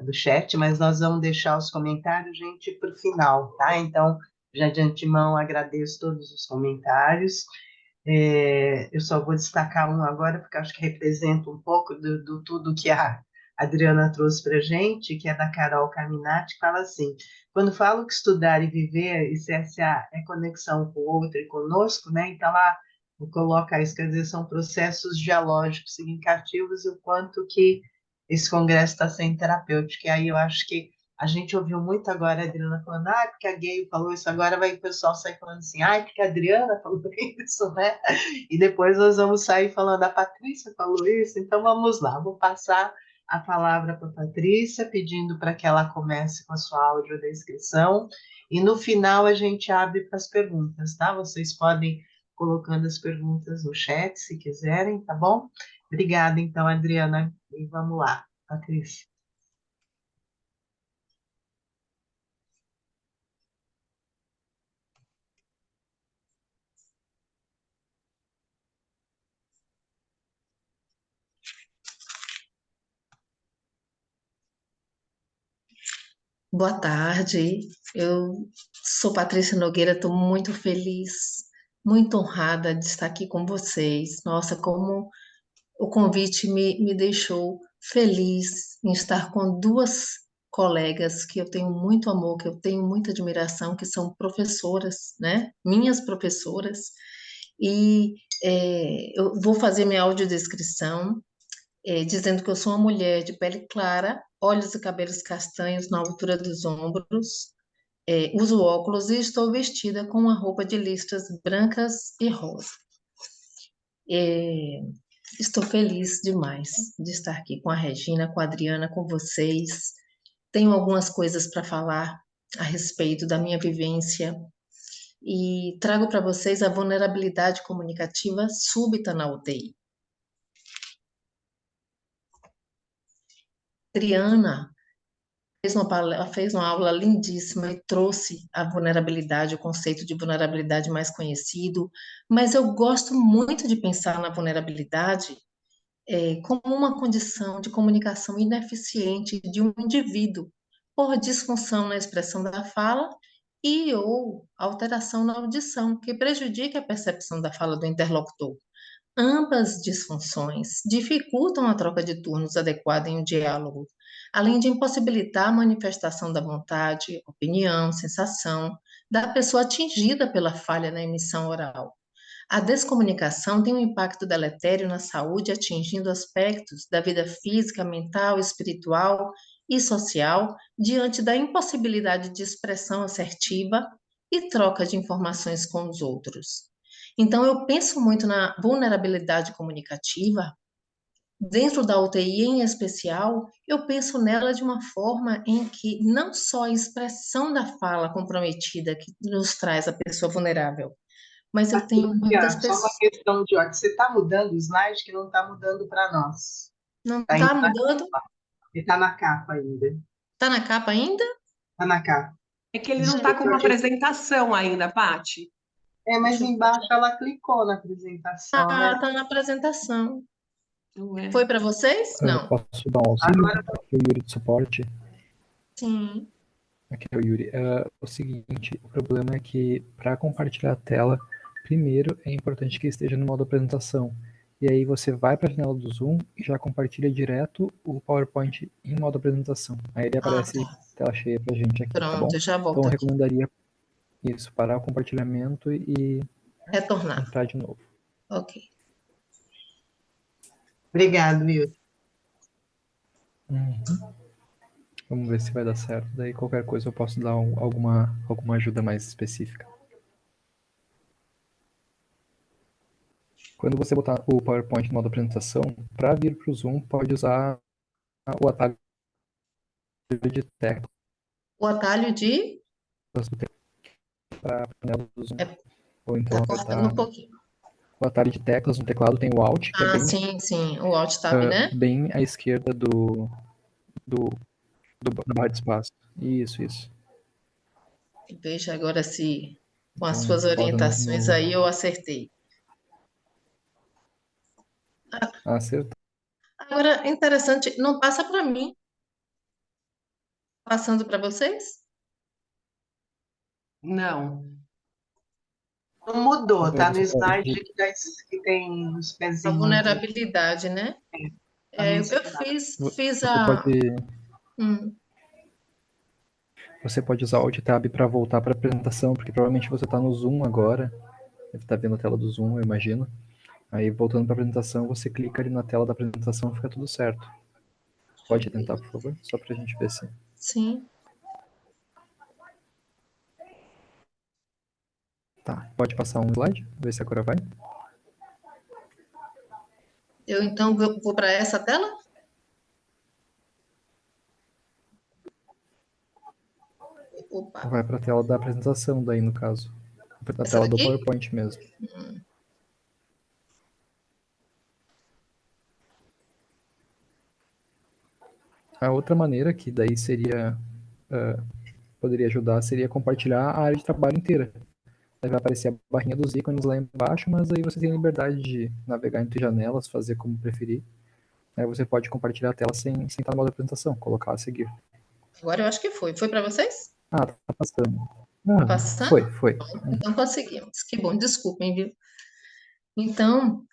do chat, mas nós vamos deixar os comentários, gente, para o final, tá? Então, já de antemão, agradeço todos os comentários. Eu só vou destacar um agora, porque acho que representa um pouco do tudo que a Adriana trouxe para a gente, que é da Carol Carminati, que fala assim: quando falo que estudar e viver e CSA é conexão com o outro e conosco, né? Então lá coloca isso, quer dizer, são processos dialógicos significativos e o quanto que esse congresso está sendo terapêutico. E aí eu acho que a gente ouviu muito agora a Adriana falando, porque a Gayle falou isso, agora vai o pessoal sair falando assim, porque a Adriana falou isso, né? E depois nós vamos sair falando, a Patrícia falou isso, então vamos lá, vou passar a palavra para a Patrícia, pedindo para que ela comece com a sua audiodescrição, e no final a gente abre para as perguntas, tá? Vocês podem ir colocando as perguntas no chat, se quiserem, tá bom? Obrigada, então, Adriana, e vamos lá, Patrícia. Boa tarde, eu sou Patrícia Nogueira, estou muito feliz, muito honrada de estar aqui com vocês. Nossa, como o convite me deixou feliz em estar com duas colegas que eu tenho muito amor, que eu tenho muita admiração, que são professoras, né? Minhas professoras. E eu vou fazer minha audiodescrição dizendo que eu sou uma mulher de pele clara, olhos e cabelos castanhos na altura dos ombros, uso óculos e estou vestida com uma roupa de listras brancas e rosa. É, estou feliz demais de estar aqui com a Regina, com a Adriana, com vocês. Tenho algumas coisas para falar a respeito da minha vivência e trago para vocês a vulnerabilidade comunicativa súbita na UTI. Adriana fez uma aula lindíssima e trouxe a vulnerabilidade, o conceito de vulnerabilidade mais conhecido, mas eu gosto muito de pensar na vulnerabilidade como uma condição de comunicação ineficiente de um indivíduo por disfunção na expressão da fala e ou alteração na audição, que prejudica a percepção da fala do interlocutor. Ambas disfunções dificultam a troca de turnos adequada em um diálogo, além de impossibilitar a manifestação da vontade, opinião, sensação da pessoa atingida pela falha na emissão oral. A descomunicação tem um impacto deletério na saúde, atingindo aspectos da vida física, mental, espiritual e social, diante da impossibilidade de expressão assertiva e troca de informações com os outros. Então, eu penso muito na vulnerabilidade comunicativa. Dentro da UTI, em especial, eu penso nela de uma forma em que não só a expressão da fala comprometida que nos traz a pessoa vulnerável, mas eu tenho muitas Patrícia, só uma pessoas. questão de ordem. Você está mudando o slide que não está mudando para nós. Não Está indo está mudando? ele está na capa ainda. Está na capa ainda? Está na capa. É que ele não está com uma apresentação ainda, Pati. Mas Deixa eu... embaixo ela clicou na apresentação, né? está na apresentação. Não é? Foi para vocês? Não. Posso dar um auxílio? Agora Aqui é o Yuri de suporte. Sim. Aqui é o Yuri. O seguinte, o problema é que para compartilhar a tela, primeiro é importante que esteja no modo apresentação. E aí você vai para a janela do Zoom e já compartilha direto o PowerPoint em modo apresentação. Aí ele aparece Tá. tela cheia pra gente aqui, tá bom? Pronto, eu já volto Então eu aqui. recomendaria isso, parar o compartilhamento e Retornar. entrar de novo. Ok. Obrigado, Yuri. Vamos ver se vai dar certo. Daí qualquer coisa eu posso dar alguma ajuda mais específica. Quando você botar o PowerPoint no modo apresentação, para vir para o Zoom, pode usar o atalho de teclas O atalho de... para a panela do Zoom. É, Ou então tá cortando um pouquinho. o atalho de teclas no teclado tem o Alt, que é bem, sim, o Alt Tab, né? bem à esquerda da barra de espaço. Isso. Veja agora se com as Então, suas bota orientações aí eu acertei. Acertou. Agora, interessante, não passa para mim. Passando para vocês? Não. Não mudou, tá no Você slide pode- que tem os A pezinhos. vulnerabilidade, né? Eu fiz Você a... pode, Hum, você pode usar o Alt Tab para voltar para a apresentação, porque provavelmente você está no Zoom agora. Deve estar vendo a tela do Zoom, eu imagino. Aí, voltando para a apresentação, você clica ali na tela da apresentação e fica tudo certo. Pode tentar, por favor? Só para a gente ver se... sim. Tá, pode passar um slide? Ver se agora vai. Eu então vou para essa tela? Opa, Vai para a tela da apresentação, daí no caso. A essa tela do daqui? PowerPoint mesmo. A outra maneira que daí seria... poderia ajudar seria compartilhar a área de trabalho inteira. Aí vai aparecer a barrinha dos ícones lá embaixo, mas aí você tem a liberdade de navegar entre janelas, fazer como preferir. Aí você pode compartilhar a tela sem estar no modo apresentação, colocar a seguir. Agora eu acho que foi. Foi para vocês? Ah, tá passando. Tá Ah, passando? foi. Então conseguimos. Que bom, desculpem, viu? Então,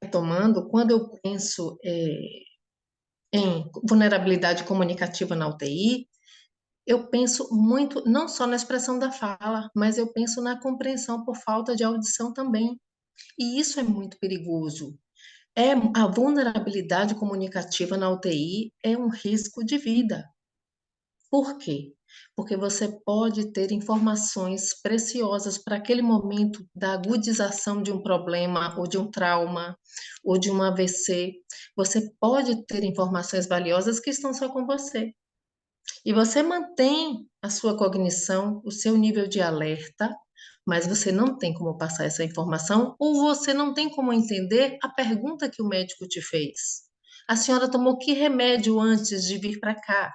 retomando, quando eu penso em vulnerabilidade comunicativa na UTI, eu penso muito, não só na expressão da fala, mas eu penso na compreensão por falta de audição também. E isso é muito perigoso. A vulnerabilidade comunicativa na UTI é um risco de vida. Por quê? Porque você pode ter informações preciosas para aquele momento da agudização de um problema, ou de um trauma, ou de um AVC. Você pode ter informações valiosas que estão só com você. E você mantém a sua cognição, o seu nível de alerta, mas você não tem como passar essa informação, ou você não tem como entender a pergunta que o médico te fez. A senhora tomou que remédio antes de vir para cá?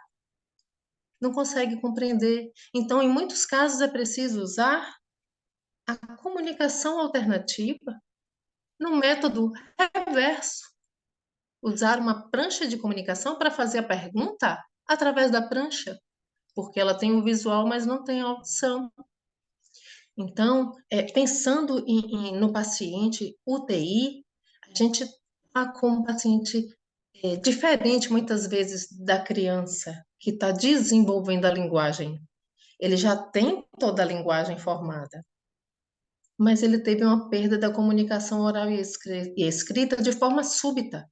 Não consegue compreender. Então, em muitos casos, é preciso usar a comunicação alternativa no método reverso. Usar uma prancha de comunicação para fazer a pergunta através da prancha, porque ela tem o visual, mas não tem a audição. Então, pensando no paciente UTI, a gente está com um paciente diferente, muitas vezes, da criança que está desenvolvendo a linguagem. Ele já tem toda a linguagem formada, mas ele teve uma perda da comunicação oral e escrita de forma súbita.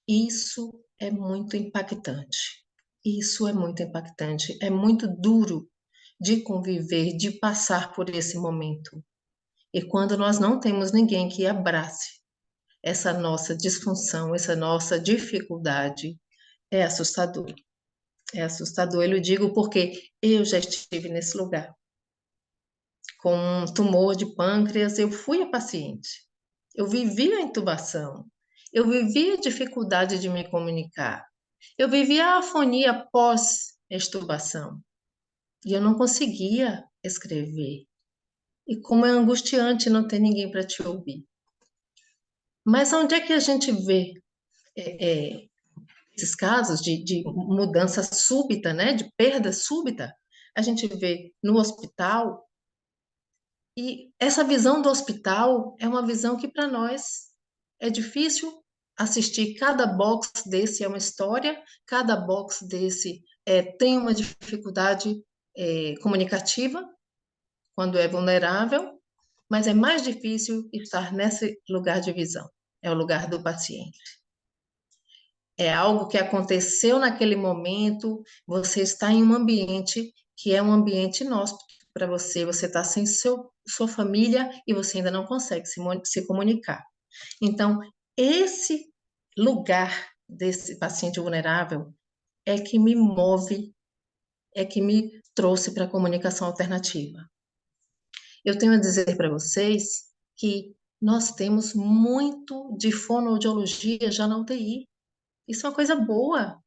Isso é muito impactante. Isso é muito impactante. É muito duro de conviver, de passar por esse momento. E quando nós não temos ninguém que abrace essa nossa disfunção, essa nossa dificuldade, é assustador. É assustador. Eu digo porque eu já estive nesse lugar. Com um tumor de pâncreas, eu fui a paciente. Eu vivi a intubação. Eu vivi a dificuldade de me comunicar. Eu vivi a afonia pós-extubação. E eu não conseguia escrever. E como é angustiante não ter ninguém para te ouvir. Mas onde é que a gente vê esses casos de mudança súbita, né, de perda súbita? A gente vê no hospital, e essa visão do hospital é uma visão que para nós é difícil assistir. Cada box desse é uma história, cada box desse tem uma dificuldade comunicativa quando é vulnerável, mas é mais difícil estar nesse lugar de visão, é o lugar do paciente. É algo que aconteceu naquele momento, você está em um ambiente que é um ambiente inóspito para você, você está sem sua família e você ainda não consegue se comunicar. Então, esse lugar desse paciente vulnerável é que me move, é que me trouxe para a comunicação alternativa. Eu tenho a dizer para vocês que nós temos muito de fonoaudiologia já na UTI. Isso é uma coisa boa.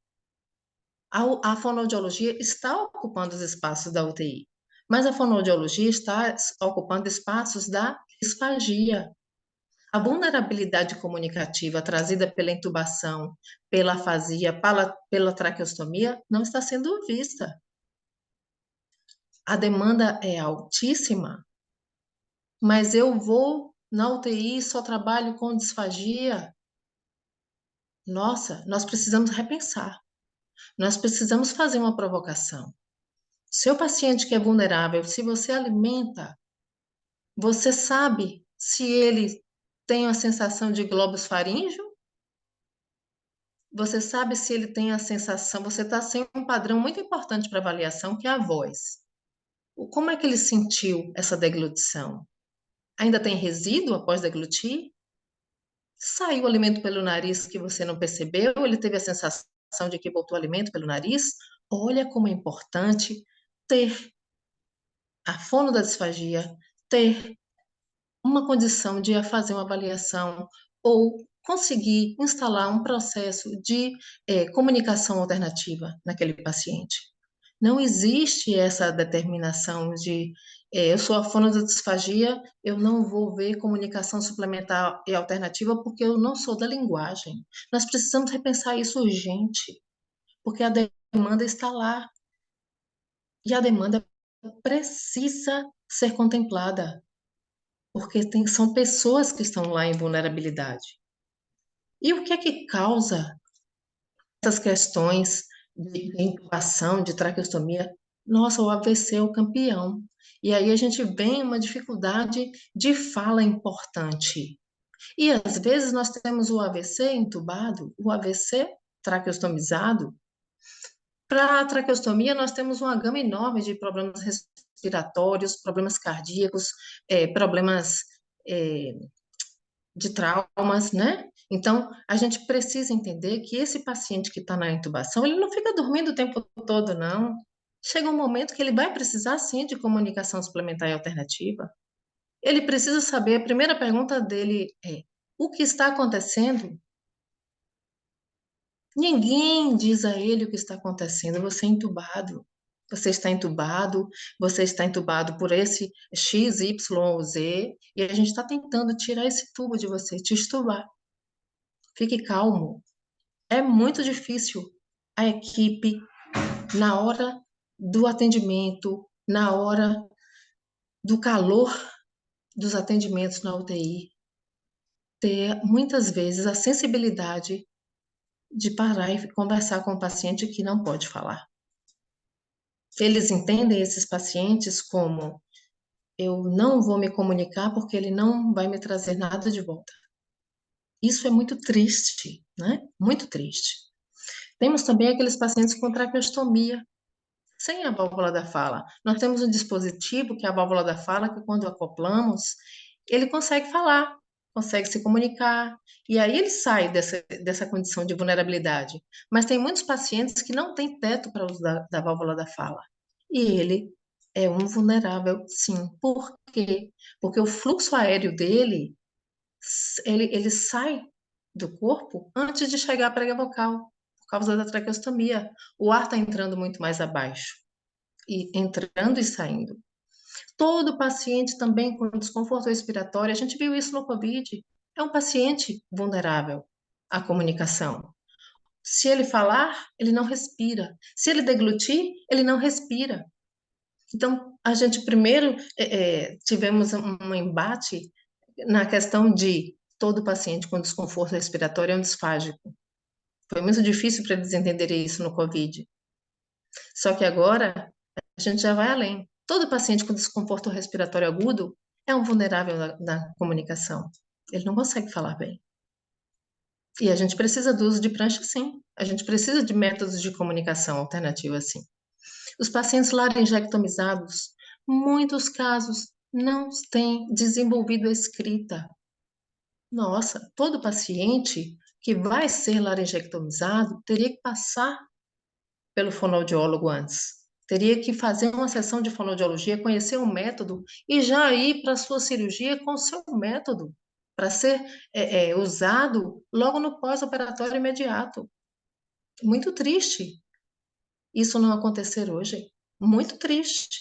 A fonoaudiologia está ocupando os espaços da UTI, mas a fonoaudiologia está ocupando espaços da disfagia. A vulnerabilidade comunicativa trazida pela intubação, pela afasia, pela traqueostomia, não está sendo vista. A demanda é altíssima, mas eu vou na UTI e só trabalho com disfagia. Nossa, nós precisamos repensar. Nós precisamos fazer uma provocação. Seu paciente que é vulnerável, se você alimenta, você sabe se ele tem a sensação de globus faríngeo? Você sabe se ele tem a sensação, você está sem um padrão muito importante para avaliação, que é a voz. Como é que ele sentiu essa deglutição? Ainda tem resíduo após deglutir? Saiu alimento pelo nariz que você não percebeu? Ele teve a sensação de que voltou alimento pelo nariz? Olha como é importante ter a fono da disfagia, ter uma condição de fazer uma avaliação ou conseguir instalar um processo de comunicação alternativa naquele paciente. Não existe essa determinação de eu sou a fonoaudiodisfagia, eu não vou ver comunicação suplementar e alternativa porque eu não sou da linguagem. Nós precisamos repensar isso urgente. porque a demanda está lá e a demanda precisa ser contemplada, porque são pessoas que estão lá em vulnerabilidade. E o que é que causa essas questões de intubação, de traqueostomia? Nossa, o AVC é o campeão. E aí a gente vê uma dificuldade de fala importante. E às vezes nós temos o AVC entubado, o AVC traqueostomizado. Para a traqueostomia, nós temos uma gama enorme de problemas respiratórios, problemas cardíacos, problemas de traumas, né? Então, a gente precisa entender que esse paciente que está na intubação, ele não fica dormindo o tempo todo, não. Chega um momento que ele vai precisar, sim, de comunicação suplementar e alternativa. Ele precisa saber, a primeira pergunta dele é: o que está acontecendo? Ninguém diz a ele o que está acontecendo. Você é entubado. Você está entubado por esse X, Y ou Z, e a gente está tentando tirar esse tubo de você, te extubar. Fique calmo. É muito difícil a equipe, na hora do atendimento, na hora do calor dos atendimentos na UTI, ter muitas vezes a sensibilidade de parar e conversar com o paciente que não pode falar. Eles entendem esses pacientes como: eu não vou me comunicar porque ele não vai me trazer nada de volta. Isso é muito triste, né? Muito triste. Temos também aqueles pacientes com traqueostomia, sem a válvula da fala. Nós temos um dispositivo, que é a válvula da fala, que quando acoplamos, ele consegue falar, consegue se comunicar, e aí ele sai dessa condição de vulnerabilidade. Mas tem muitos pacientes que não têm teto para o uso da válvula da fala. E ele é um vulnerável, sim. Por quê? Porque o fluxo aéreo dele, ele sai do corpo antes de chegar à prega vocal, por causa da traqueostomia. O ar está entrando muito mais abaixo, e entrando e saindo. Todo paciente também com desconforto respiratório, a gente viu isso no COVID, é um paciente vulnerável à comunicação. Se ele falar, ele não respira. Se ele deglutir, ele não respira. Então, a gente primeiro tivemos um embate na questão de todo paciente com desconforto respiratório é um disfágico. Foi muito difícil para eles entenderem isso no COVID. Só que agora a gente já vai além. Todo paciente com desconforto respiratório agudo é um vulnerável na comunicação. Ele não consegue falar bem. E a gente precisa do uso de prancha, sim. A gente precisa de métodos de comunicação alternativa, sim. Os pacientes laringectomizados, muitos casos, não têm desenvolvido a escrita. Nossa, todo paciente que vai ser laringectomizado teria que passar pelo fonoaudiólogo antes. Teria que fazer uma sessão de fonoaudiologia, conhecer o método e já ir para a sua cirurgia com o seu método, para ser usado logo no pós-operatório imediato. Muito triste isso não acontecer hoje. Muito triste.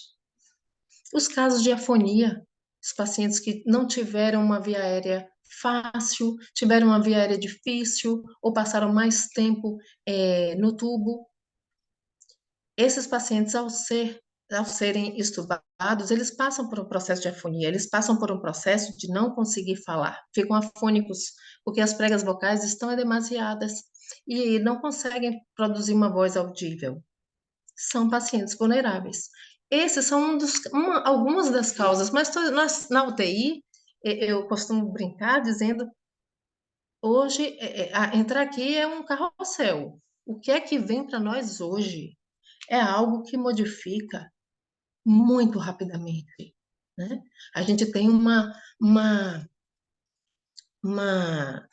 Os casos de afonia, os pacientes que não tiveram uma via aérea fácil, tiveram uma via aérea difícil ou passaram mais tempo no tubo. Esses pacientes, ao serem estubados, eles passam por um processo de afonia, eles passam por um processo de não conseguir falar, ficam afônicos, porque as pregas vocais estão demasiadas e não conseguem produzir uma voz audível. São pacientes vulneráveis. Esses são algumas das causas, mas na UTI, eu costumo brincar dizendo, hoje, entrar aqui é um carrossel. O que é que vem para nós hoje? É algo que modifica muito rapidamente, né? A gente tem uma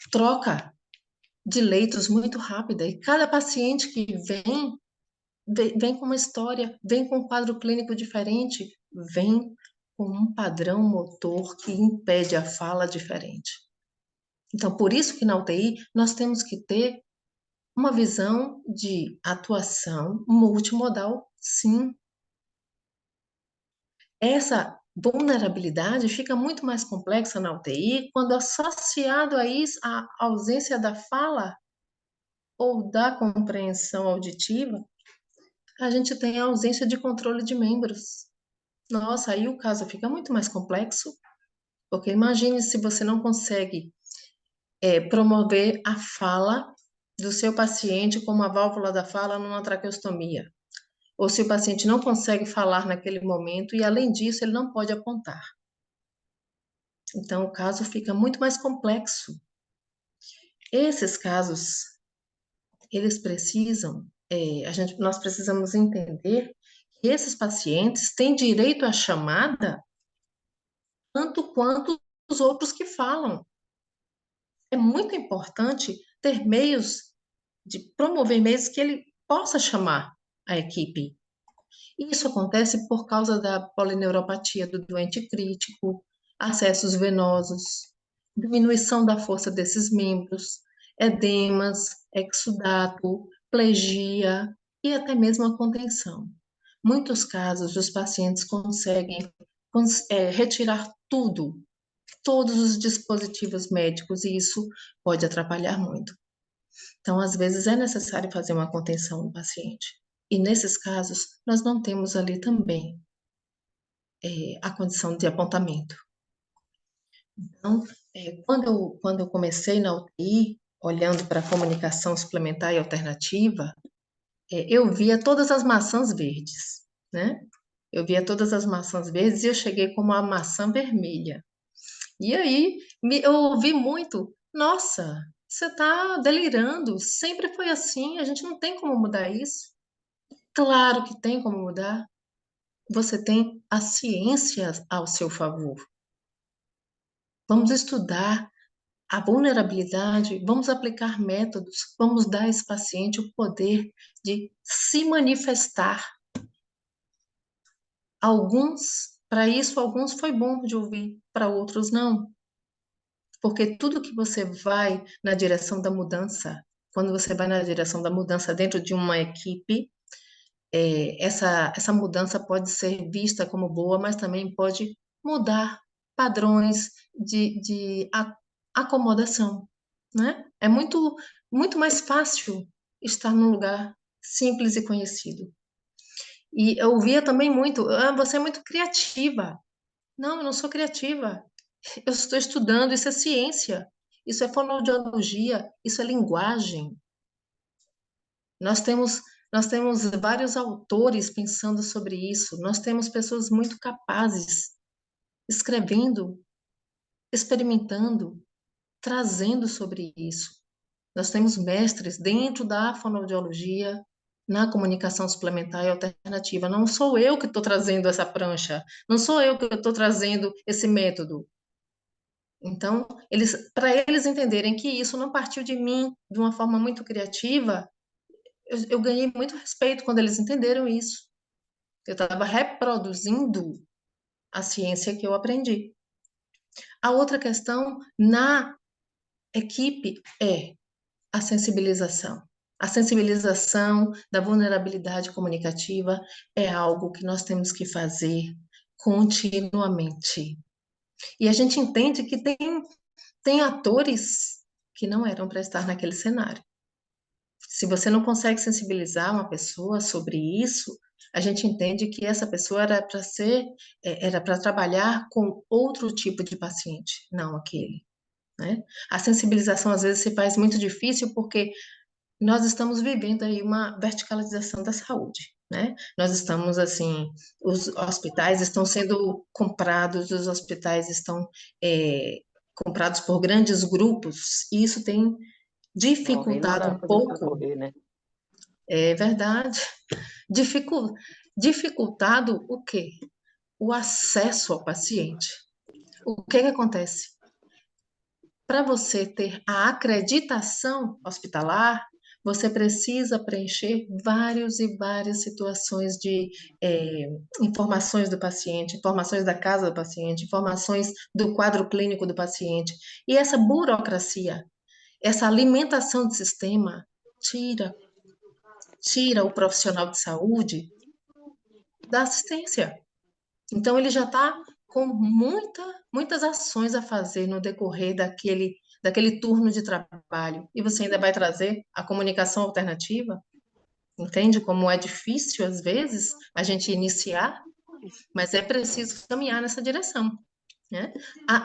troca de leitos muito rápida e cada paciente que vem com uma história, vem com um quadro clínico diferente, vem com um padrão motor que impede a fala diferente. Então, por isso que na UTI nós temos que ter uma visão de atuação multimodal, sim. Essa vulnerabilidade fica muito mais complexa na UTI quando associado a isso, a ausência da fala ou da compreensão auditiva, a gente tem a ausência de controle de membros. Nossa, aí o caso fica muito mais complexo, porque imagine se você não consegue promover a fala do seu paciente como a válvula da fala numa traqueostomia, ou se o paciente não consegue falar naquele momento e, além disso, ele não pode apontar. Então, o caso fica muito mais complexo. Esses casos, eles precisam, nós precisamos entender que esses pacientes têm direito à chamada tanto quanto os outros que falam. É muito importante ter meios de promover meios que ele possa chamar a equipe. E isso acontece por causa da polineuropatia do doente crítico, acessos venosos, diminuição da força desses membros, edemas, exudato, plegia e até mesmo a contenção. Muitos casos, os pacientes conseguem retirar tudo, todos os dispositivos médicos, e isso pode atrapalhar muito. Então, às vezes, é necessário fazer uma contenção no paciente. E nesses casos, nós não temos ali também a condição de apontamento. Então, quando eu comecei na UTI, olhando para a comunicação suplementar e alternativa, eu via todas as maçãs verdes, né? Eu via todas as maçãs verdes e eu cheguei como a maçã vermelha. E aí, eu ouvi muito, nossa, você está delirando, sempre foi assim, a gente não tem como mudar isso. Claro que tem como mudar. Você tem a ciência ao seu favor. Vamos estudar a vulnerabilidade, vamos aplicar métodos, vamos dar a esse paciente o poder de se manifestar. Para isso, alguns foi bom de ouvir, para outros não. Porque tudo que você vai na direção da mudança, quando você vai na direção da mudança dentro de uma equipe, essa mudança pode ser vista como boa, mas também pode mudar padrões de acomodação, né? É muito mais fácil estar num lugar simples e conhecido. E eu ouvia também muito, você é muito criativa. Não, eu não sou criativa. Eu estou estudando, isso é ciência, isso é fonoaudiologia, isso é linguagem. Nós temos, nós temos vários autores pensando sobre isso, nós temos pessoas muito capazes escrevendo, experimentando, trazendo sobre isso. Nós temos mestres dentro da fonoaudiologia, na comunicação suplementar e alternativa. Não sou eu que estou trazendo essa prancha, não sou eu que estou trazendo esse método. Então, para eles entenderem que isso não partiu de mim de uma forma muito criativa, eu ganhei muito respeito quando eles entenderam isso. Eu estava reproduzindo a ciência que eu aprendi. A outra questão na equipe é a sensibilização. A sensibilização da vulnerabilidade comunicativa é algo que nós temos que fazer continuamente. E a gente entende que tem atores que não eram para estar naquele cenário. Se você não consegue sensibilizar uma pessoa sobre isso, a gente entende que essa pessoa era para trabalhar com outro tipo de paciente, não aquele, né? A sensibilização às vezes se faz muito difícil porque nós estamos vivendo aí uma verticalização da saúde, né? Nós estamos assim, os hospitais estão sendo comprados, os hospitais estão comprados por grandes grupos, e isso tem dificultado um pouco. Né? É verdade. Dificultado o quê? O acesso ao paciente. O que acontece? Para você ter a acreditação hospitalar, você precisa preencher várias e várias situações de informações do paciente, informações da casa do paciente, informações do quadro clínico do paciente. E essa burocracia, essa alimentação de sistema, tira o profissional de saúde da assistência. Então, ele já está com muitas ações a fazer no decorrer daquele turno de trabalho, e você ainda vai trazer a comunicação alternativa? Entende como é difícil, às vezes, a gente iniciar, mas é preciso caminhar nessa direção, né?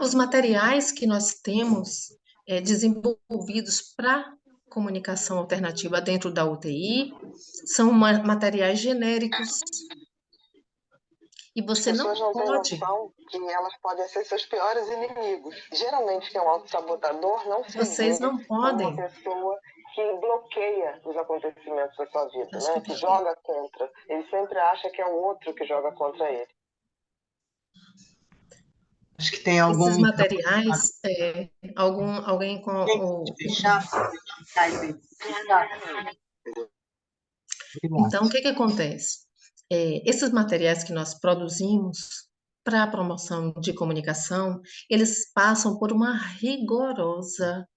Os materiais que nós temos desenvolvidos para comunicação alternativa dentro da UTI são materiais genéricos e As você não pessoas não têm pode, noção que elas podem ser seus piores inimigos. Geralmente, quem é um autossabotador não se vocês vê não como uma podem. pessoa que bloqueia os acontecimentos da sua vida, Acho que né? eu Que fechei. joga contra. Ele sempre acha que é o outro que joga contra ele. Acho que tem algum Esses microfone. materiais, alguém com Tem o... que fechar para identificar e verificar. Obrigada. Então, o que que acontece? Esses materiais que nós produzimos para a promoção de comunicação, eles passam por uma rigorosa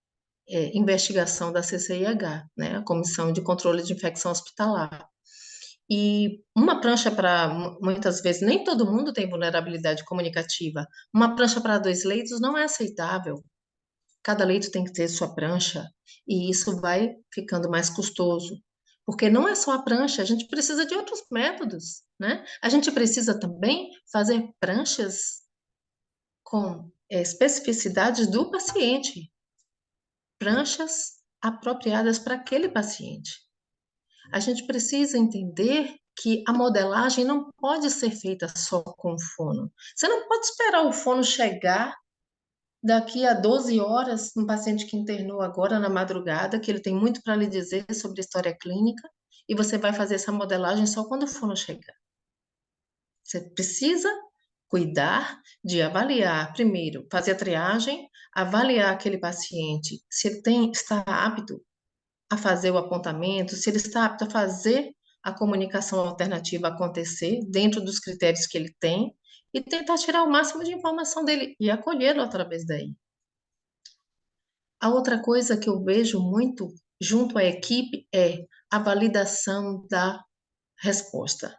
investigação da CCIH, né, a Comissão de Controle de Infecção Hospitalar. E uma prancha para, muitas vezes, nem todo mundo tem vulnerabilidade comunicativa. Uma prancha para 2 leitos não é aceitável. Cada leito tem que ter sua prancha, e isso vai ficando mais custoso. Porque não é só a prancha, a gente precisa de outros métodos, né? A gente precisa também fazer pranchas com especificidades do paciente, pranchas apropriadas para aquele paciente. A gente precisa entender que a modelagem não pode ser feita só com o fono. Você não pode esperar o fono chegar daqui a 12 horas, um paciente que internou agora na madrugada, que ele tem muito para lhe dizer sobre história clínica, e você vai fazer essa modelagem só quando o fono chegar. Você precisa cuidar de avaliar, primeiro, fazer a triagem, avaliar aquele paciente, se ele está apto a fazer o apontamento, se ele está apto a fazer a comunicação alternativa acontecer dentro dos critérios que ele tem e tentar tirar o máximo de informação dele e acolhê-lo através daí. A outra coisa que eu vejo muito junto à equipe é a validação da resposta.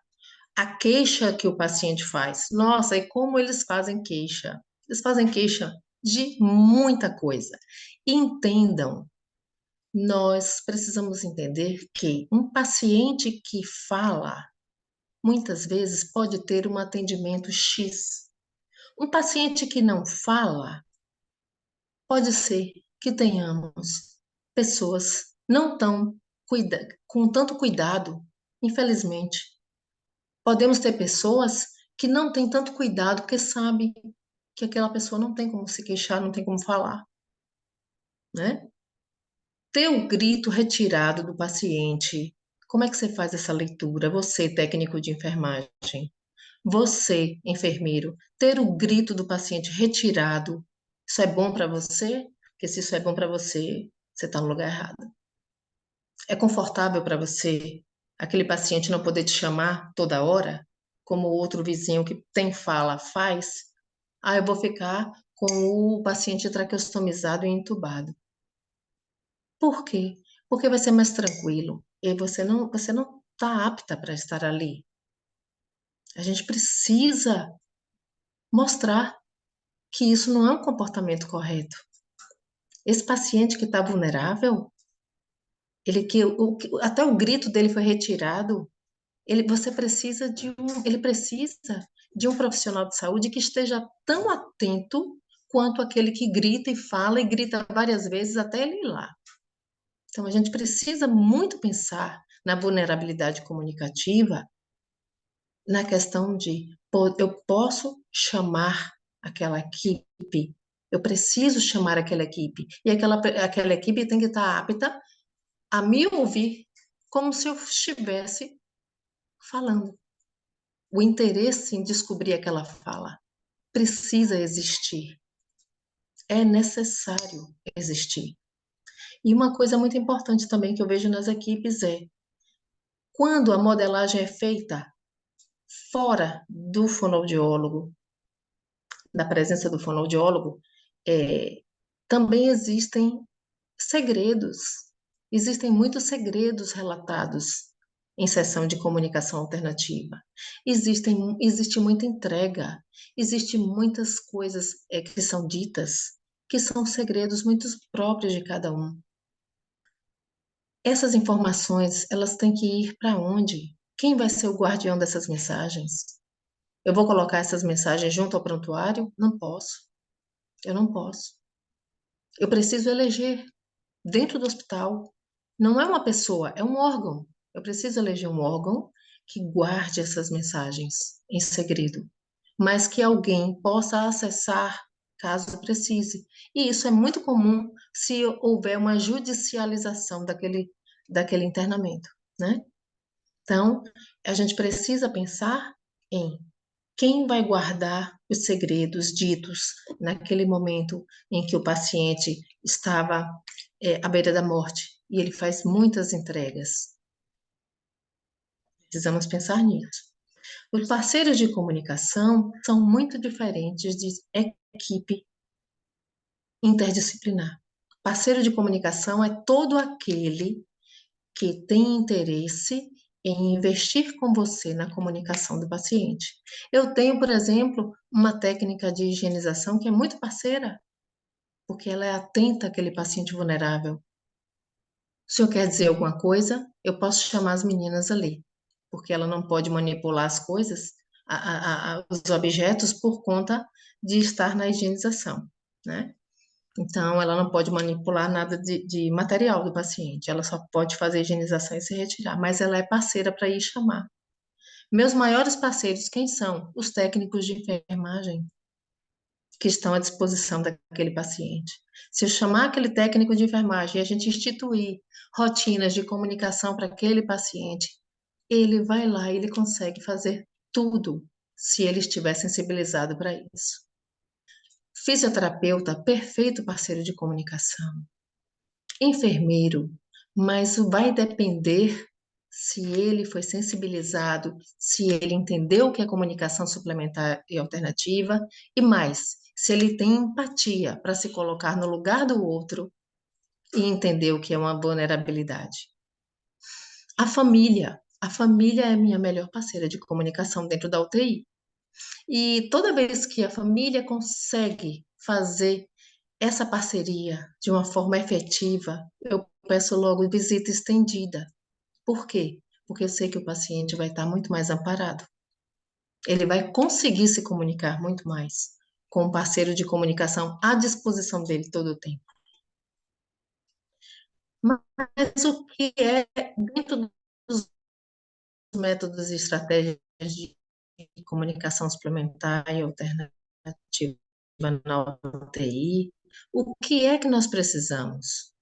A queixa que o paciente faz. Nossa, e como eles fazem queixa? Eles fazem queixa de muita coisa. Entendam, nós precisamos entender que um paciente que fala, muitas vezes pode ter um atendimento X. Um paciente que não fala, pode ser que tenhamos pessoas não tão com tanto cuidado, infelizmente. Podemos ter pessoas que não têm tanto cuidado porque sabem que aquela pessoa não tem como se queixar, não tem como falar, né? Ter o grito retirado do paciente. Como é que você faz essa leitura? Você, técnico de enfermagem, você, enfermeiro, ter o grito do paciente retirado, isso é bom para você? Porque se isso é bom para você, você está no lugar errado. É confortável para você aquele paciente não poder te chamar toda hora, como o outro vizinho que tem fala faz? Ah, eu vou ficar com o paciente traqueostomizado e entubado. Por quê? Porque vai ser mais tranquilo e você não está apta para estar ali. A gente precisa mostrar que isso não é um comportamento correto. Esse paciente que está vulnerável, até o grito dele foi retirado, ele precisa de um profissional de saúde que esteja tão atento quanto aquele que grita e fala e grita várias vezes até ele ir lá. Então, a gente precisa muito pensar na vulnerabilidade comunicativa, na questão de eu posso chamar aquela equipe, eu preciso chamar aquela equipe, e aquela equipe tem que estar apta a me ouvir como se eu estivesse falando. O interesse em descobrir aquela fala precisa existir, é necessário existir. E uma coisa muito importante também que eu vejo nas equipes é quando a modelagem é feita fora do fonoaudiólogo, da presença do fonoaudiólogo, também segredos. Existem muitos segredos relatados em sessão de comunicação alternativa. Existe muita entrega, existe muitas coisas que são ditas que são segredos muito próprios de cada um. Essas informações, elas têm que ir para onde? Quem vai ser o guardião dessas mensagens? Eu vou colocar essas mensagens junto ao prontuário? Não posso. Eu não posso. Eu preciso eleger dentro do hospital. Não é uma pessoa, é um órgão. Eu preciso eleger um órgão que guarde essas mensagens em segredo, mas que alguém possa acessar caso precise. E isso é muito comum se houver uma judicialização daquele internamento, né? Então, a gente precisa pensar em quem vai guardar os segredos ditos naquele momento em que o paciente estava à beira da morte e ele faz muitas entregas. Precisamos pensar nisso. Os parceiros de comunicação são muito diferentes de equipe interdisciplinar. Parceiro de comunicação é todo aquele que tem interesse em investir com você na comunicação do paciente. Eu tenho, por exemplo, uma técnica de higienização que é muito parceira, porque ela é atenta àquele paciente vulnerável. Se eu quer dizer alguma coisa, eu posso chamar as meninas ali, porque ela não pode manipular as coisas, os objetos, por conta de estar na higienização, né? Então, ela não pode manipular nada de material do paciente, ela só pode fazer a higienização e se retirar, mas ela é parceira para ir chamar. Meus maiores parceiros, quem são? Os técnicos de enfermagem que estão à disposição daquele paciente. Se eu chamar aquele técnico de enfermagem e a gente instituir rotinas de comunicação para aquele paciente, ele vai lá e ele consegue fazer tudo se ele estiver sensibilizado para isso. Fisioterapeuta, perfeito parceiro de comunicação. Enfermeiro, mas vai depender se ele foi sensibilizado, se ele entendeu o que é comunicação suplementar e alternativa, e mais, se ele tem empatia para se colocar no lugar do outro e entender o que é uma vulnerabilidade. A família é minha melhor parceira de comunicação dentro da UTI. E toda vez que a família consegue fazer essa parceria de uma forma efetiva, eu peço logo visita estendida. Por quê? Porque eu sei que o paciente vai estar muito mais amparado. Ele vai conseguir se comunicar muito mais com um parceiro de comunicação à disposição dele todo o tempo. Mas o que é, dentro dos métodos e estratégias de comunicação suplementar e alternativa na UTI, o que é que nós precisamos?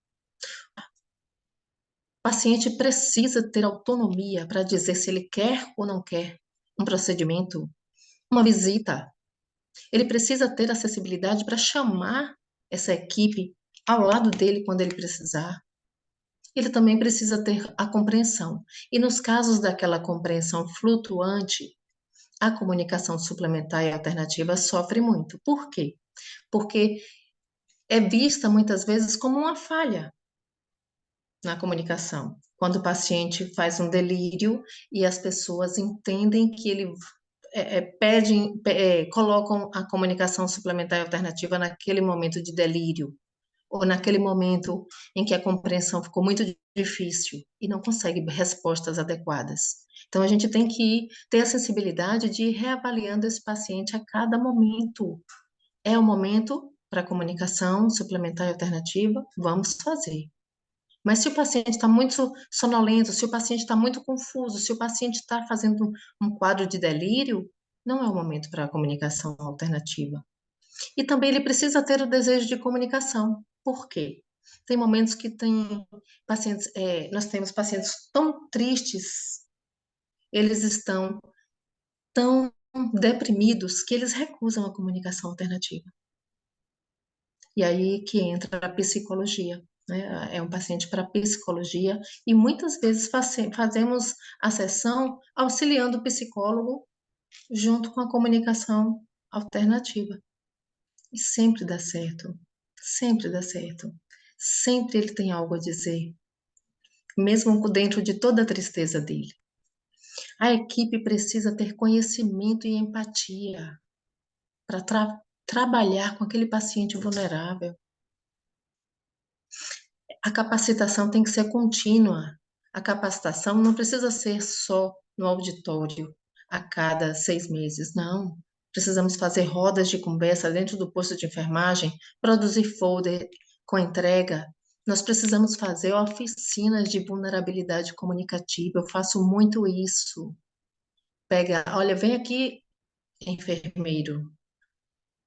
O paciente precisa ter autonomia para dizer se ele quer ou não quer um procedimento, uma visita. Ele precisa ter acessibilidade para chamar essa equipe ao lado dele quando ele precisar. Ele também precisa ter a compreensão. E nos casos daquela compreensão flutuante, a comunicação suplementar e alternativa sofre muito. Por quê? Porque é vista muitas vezes como uma falha na comunicação. Quando o paciente faz um delírio e as pessoas entendem que ele colocam a comunicação suplementar e alternativa naquele momento de delírio, ou naquele momento em que a compreensão ficou muito difícil e não consegue respostas adequadas. Então, a gente tem que ter a sensibilidade de ir reavaliando esse paciente a cada momento. É o momento para a comunicação suplementar e alternativa? Vamos fazer. Mas se o paciente está muito sonolento, se o paciente está muito confuso, se o paciente está fazendo um quadro de delírio, não é o momento para a comunicação alternativa. E também ele precisa ter o desejo de comunicação. Por quê? Tem momentos que tem pacientes, nós temos pacientes tão tristes, eles estão tão deprimidos que eles recusam a comunicação alternativa. E aí que entra a psicologia, né? É um paciente para psicologia e muitas vezes fazemos a sessão auxiliando o psicólogo junto com a comunicação alternativa. E sempre dá certo, sempre dá certo. Sempre ele tem algo a dizer, mesmo dentro de toda a tristeza dele. A equipe precisa ter conhecimento e empatia para trabalhar com aquele paciente vulnerável. A capacitação tem que ser contínua. A capacitação não precisa ser só no auditório, a cada 6 meses, não. Precisamos fazer rodas de conversa dentro do posto de enfermagem, produzir folder com entrega. Nós precisamos fazer oficinas de vulnerabilidade comunicativa. Eu faço muito isso. Pega, olha, vem aqui, enfermeiro,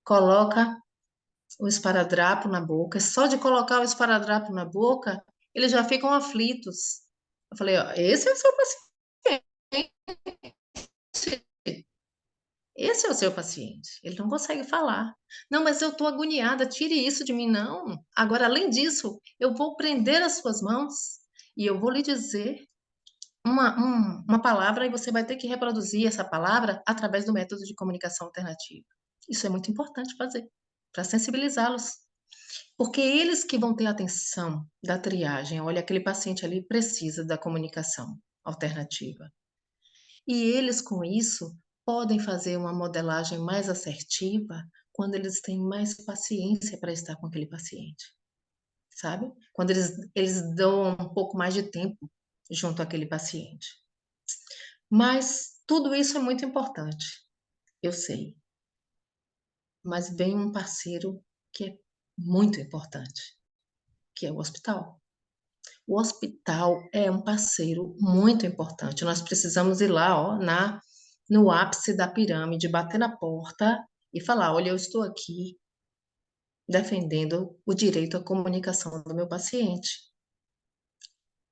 coloca o esparadrapo na boca. Só de colocar o esparadrapo na boca, eles já ficam aflitos. Eu falei, ó, esse é o seu paciente. Esse é o seu paciente. Ele não consegue falar. Não, mas eu estou agoniada. Tire isso de mim, não. Agora, além disso, eu vou prender as suas mãos e eu vou lhe dizer uma palavra e você vai ter que reproduzir essa palavra através do método de comunicação alternativa. Isso é muito importante fazer para sensibilizá-los. Porque eles que vão ter a atenção da triagem, olha, aquele paciente ali precisa da comunicação alternativa. E eles, com isso, podem fazer uma modelagem mais assertiva quando eles têm mais paciência para estar com aquele paciente, sabe? Quando eles dão um pouco mais de tempo junto àquele paciente. Mas tudo isso é muito importante, eu sei. Mas vem um parceiro que é muito importante, que é o hospital. O hospital é um parceiro muito importante. Nós precisamos ir lá, ó, no ápice da pirâmide, bater na porta e falar: olha, eu estou aqui defendendo o direito à comunicação do meu paciente.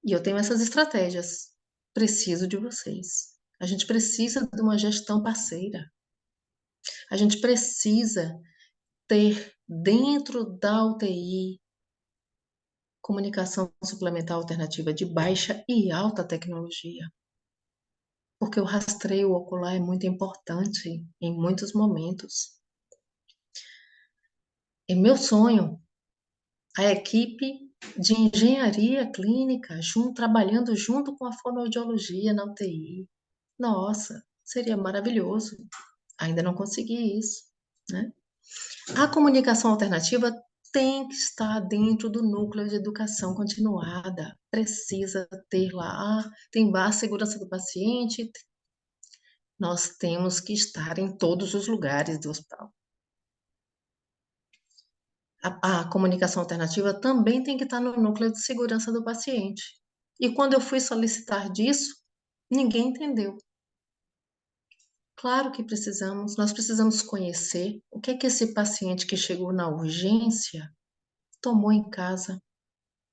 E eu tenho essas estratégias. Preciso de vocês. A gente precisa de uma gestão parceira. A gente precisa ter dentro da UTI comunicação suplementar alternativa de baixa e alta tecnologia. Porque o rastreio ocular é muito importante em muitos momentos. É meu sonho, a equipe de engenharia clínica trabalhando junto com a fonoaudiologia na UTI. Nossa, seria maravilhoso. Ainda não consegui isso, né? A comunicação alternativa tem que estar dentro do núcleo de educação continuada. Precisa ter lá, tem a segurança do paciente. Nós temos que estar em todos os lugares do hospital. A comunicação alternativa também tem que estar no núcleo de segurança do paciente. E quando eu fui solicitar disso, ninguém entendeu. Claro que precisamos, nós precisamos conhecer o que é que esse paciente que chegou na urgência tomou em casa.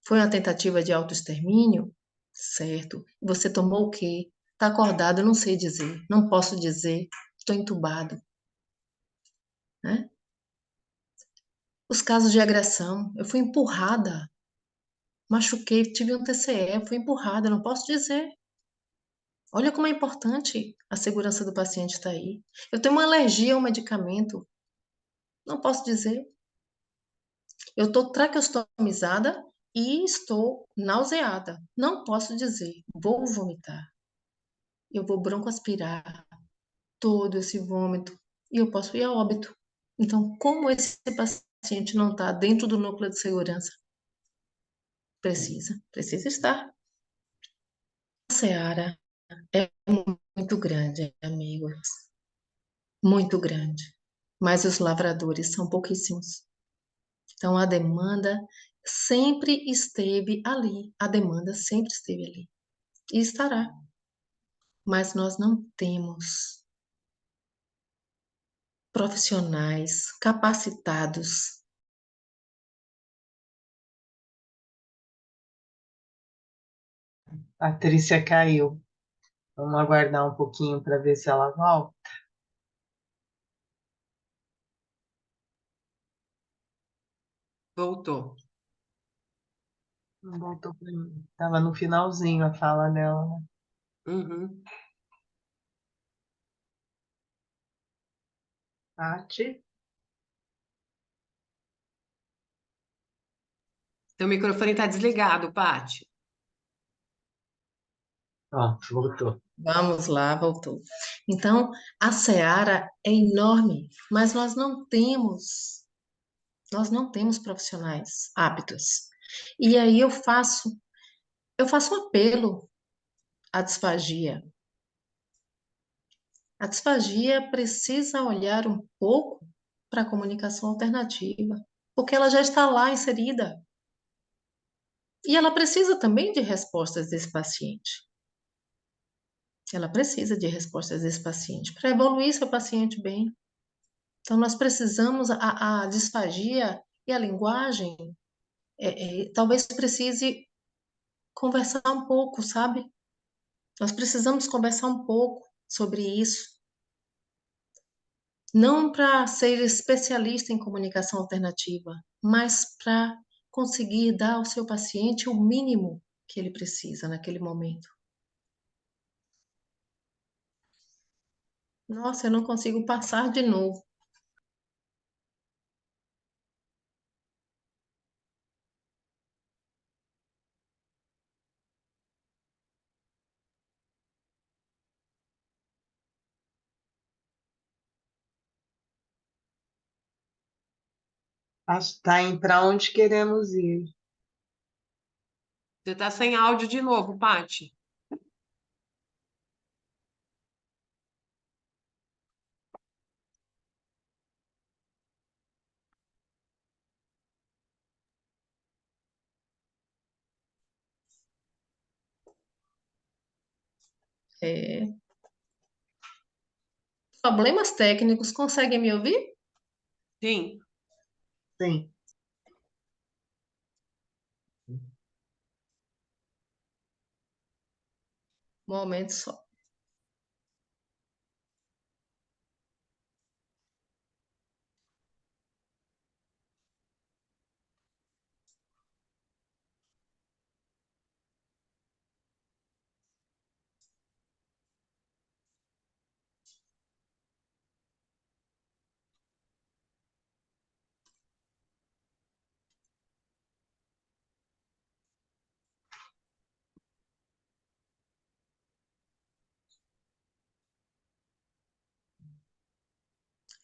Foi uma tentativa de autoextermínio? Certo. Você tomou o quê? Está acordado, eu não sei dizer, não posso dizer, estou entubado, né? Os casos de agressão, eu fui empurrada, machuquei, tive um TCE, fui empurrada, não posso dizer. Olha como é importante a segurança do paciente estar aí. Eu tenho uma alergia ao medicamento, não posso dizer. Eu estou traqueostomizada e estou nauseada, não posso dizer. Vou vomitar, eu vou broncoaspirar todo esse vômito e eu posso ir a óbito. Então, como esse paciente não está dentro do núcleo de segurança? Precisa estar. A seara é muito grande, amigos, muito grande, mas os lavradores são pouquíssimos. Então, a demanda sempre esteve ali, a demanda sempre esteve ali e estará, mas nós não temos profissionais capacitados. Patrícia caiu. Vamos aguardar um pouquinho para ver se ela volta. Voltou. Não voltou para mim. Estava no finalzinho a fala dela, né? Uhum. Paty? Teu microfone está desligado, Paty. Ó, voltou. Vamos lá, voltou. Então, a seara é enorme, mas nós não temos profissionais aptos. E aí eu faço um apelo à disfagia. A disfagia precisa olhar um pouco para a comunicação alternativa, porque ela já está lá inserida. E ela precisa também de respostas desse paciente. Ela precisa de respostas desse paciente para evoluir seu paciente bem. Então, nós precisamos, a disfagia e a linguagem, talvez precise conversar um pouco, sabe? Nós precisamos conversar um pouco sobre isso. Não para ser especialista em comunicação alternativa, mas para conseguir dar ao seu paciente o mínimo que ele precisa naquele momento. Nossa, eu não consigo passar de novo. Está em para onde queremos ir. Você está sem áudio de novo, Pati. É, problemas técnicos, conseguem me ouvir? Sim. Sim. Um momento só.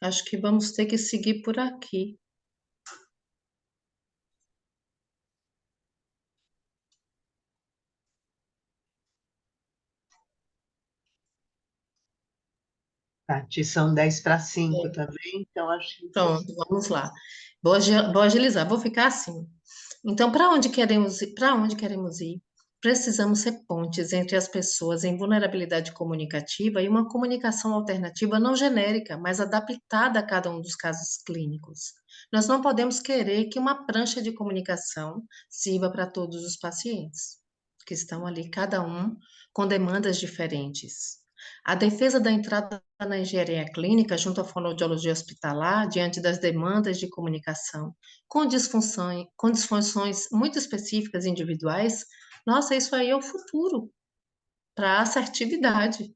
Acho que vamos ter que seguir por aqui. Tati, são 10 para 5 também, então acho que Pronto, vamos lá. Vou agilizar, vou ficar assim. Então, para onde queremos ir? Para onde queremos ir? Precisamos ser pontes entre as pessoas em vulnerabilidade comunicativa e uma comunicação alternativa não genérica, mas adaptada a cada um dos casos clínicos. Nós não podemos querer que uma prancha de comunicação sirva para todos os pacientes, que estão ali, cada um com demandas diferentes. A defesa da entrada na engenharia clínica junto à fonoaudiologia hospitalar, diante das demandas de comunicação, com disfunções muito específicas e individuais, nossa, isso aí é o futuro para a assertividade.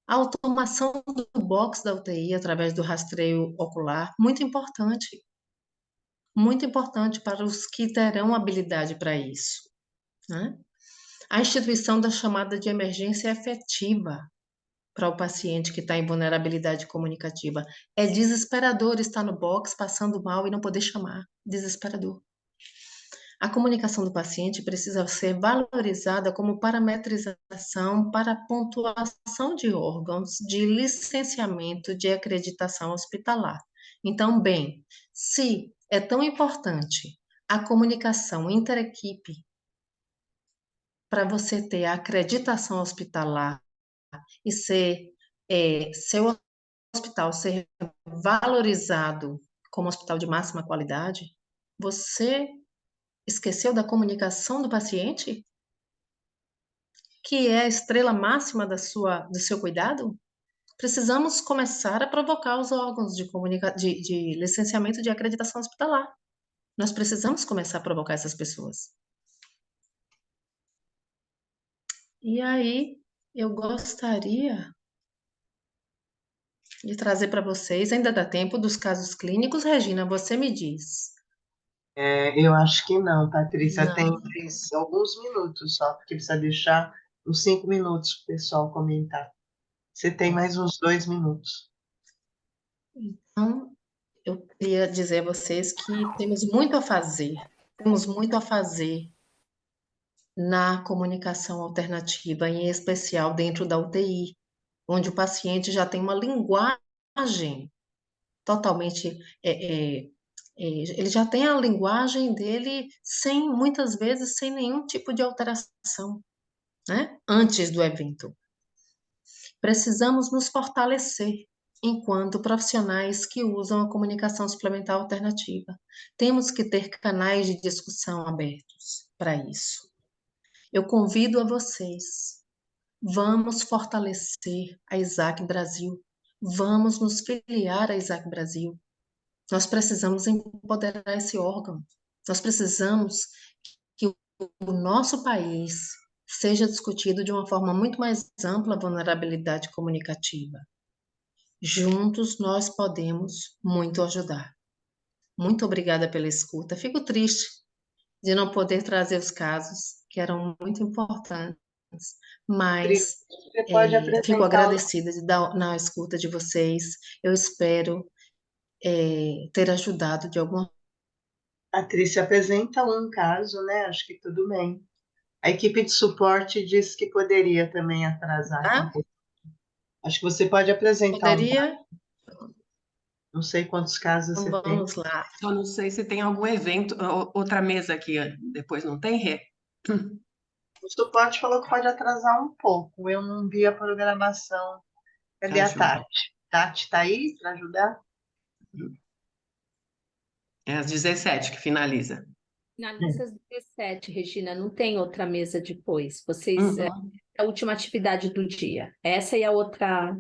A automação do box da UTI através do rastreio ocular, muito importante para os que terão habilidade para isso, né? A instituição da chamada de emergência efetiva para o paciente que está em vulnerabilidade comunicativa. É desesperador estar no box passando mal e não poder chamar. Desesperador. A comunicação do paciente precisa ser valorizada como parametrização para pontuação de órgãos de licenciamento de acreditação hospitalar. Então, bem, se é tão importante a comunicação interequipe para você ter a acreditação hospitalar e seu hospital ser valorizado como hospital de máxima qualidade, você esqueceu da comunicação do paciente, que é a estrela máxima do seu cuidado? Precisamos começar a provocar os órgãos de licenciamento de acreditação hospitalar. Nós precisamos começar a provocar essas pessoas. E aí, eu gostaria de trazer para vocês, ainda dá tempo, dos casos clínicos. Regina, você me diz. eu acho que não, Patrícia, tem Não. alguns minutos só, porque precisa deixar uns 5 minutos para o pessoal comentar. Você tem mais uns 2 minutos. Então, eu queria dizer a vocês que temos muito a fazer na comunicação alternativa, em especial dentro da UTI, onde o paciente já tem uma linguagem totalmente, ele já tem a linguagem dele sem, muitas vezes, sem nenhum tipo de alteração, né? Antes do evento. Precisamos nos fortalecer enquanto profissionais que usam a comunicação suplementar alternativa. Temos que ter canais de discussão abertos para isso. Eu convido a vocês, vamos fortalecer a Isaac Brasil, vamos nos filiar à Isaac Brasil. Nós precisamos empoderar esse órgão, nós precisamos que o nosso país seja discutido de uma forma muito mais ampla a vulnerabilidade comunicativa. Juntos nós podemos muito ajudar. Muito obrigada pela escuta. Fico triste de não poder trazer os casos que eram muito importantes, mas Você pode fico apresentar. agradecida de dar na escuta de vocês. Eu espero ter ajudado de alguma Patrícia apresenta um caso, né? Acho que tudo bem. A equipe de suporte disse que poderia também atrasar aqui um forma. pouco. Acho que você pode apresentar um caso. Poderia? Não sei quantos casos Então você tem. vamos lá. Só não sei se tem algum evento, outra mesa aqui, depois não tem, Rê? O suporte falou que pode atrasar um pouco. Eu não vi a programação. Cadê a Ajuda. Tati? Tati está aí para ajudar? É às 17 que finaliza. Finaliza às 17, Regina, não tem outra mesa depois. Uhum. A última atividade do dia. Essa e a outra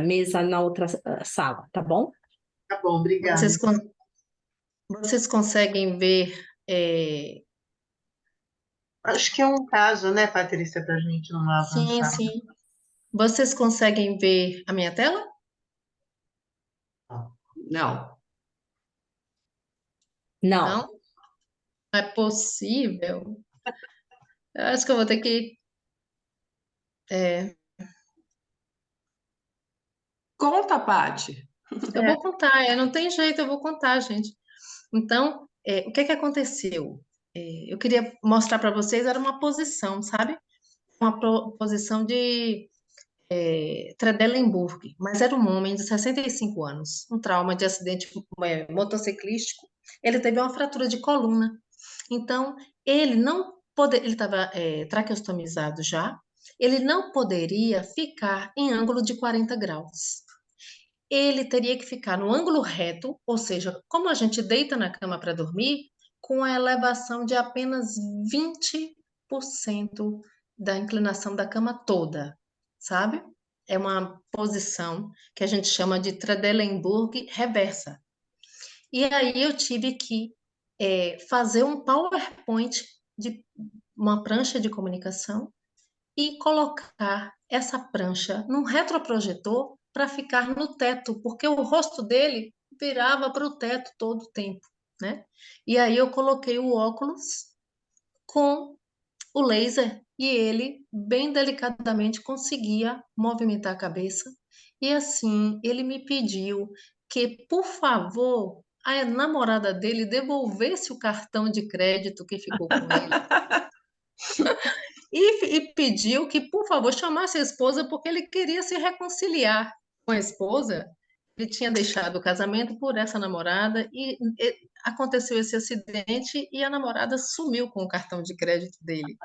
mesa na outra sala, tá bom? Tá bom, obrigada. Vocês conseguem ver Acho que é um caso, né, Patrícia, para a gente não sim, avançar. sim. Vocês conseguem ver a minha tela? Não. Não. Não? Não é possível. Eu acho que eu vou ter que. Conta, Paty. Eu vou contar, não tem jeito, eu vou contar, gente. Então, o que que aconteceu? Eu queria mostrar para vocês, era uma posição, sabe? Uma posição de Tredelenburg, mas era um homem de 65 anos, um trauma de acidente motociclístico. Ele teve uma fratura de coluna. Então, ele não ele estava traqueostomizado já, ele não poderia ficar em ângulo de 40 graus. Ele teria que ficar no ângulo reto, ou seja, como a gente deita na cama para dormir, com a elevação de apenas 20% da inclinação da cama toda, sabe? É uma posição que a gente chama de Tredelenburg reversa. E aí eu tive que fazer um PowerPoint de uma prancha de comunicação e colocar essa prancha num retroprojetor para ficar no teto, porque o rosto dele virava para o teto todo o tempo, né? E aí eu coloquei o óculos com o laser e ele bem delicadamente conseguia movimentar a cabeça. E assim, ele me pediu que, por favor, a namorada dele devolvesse o cartão de crédito que ficou com ele. E pediu que, por favor, chamasse a esposa porque ele queria se reconciliar com a esposa. Ele tinha deixado o casamento por essa namorada e aconteceu esse acidente e a namorada sumiu com o cartão de crédito dele,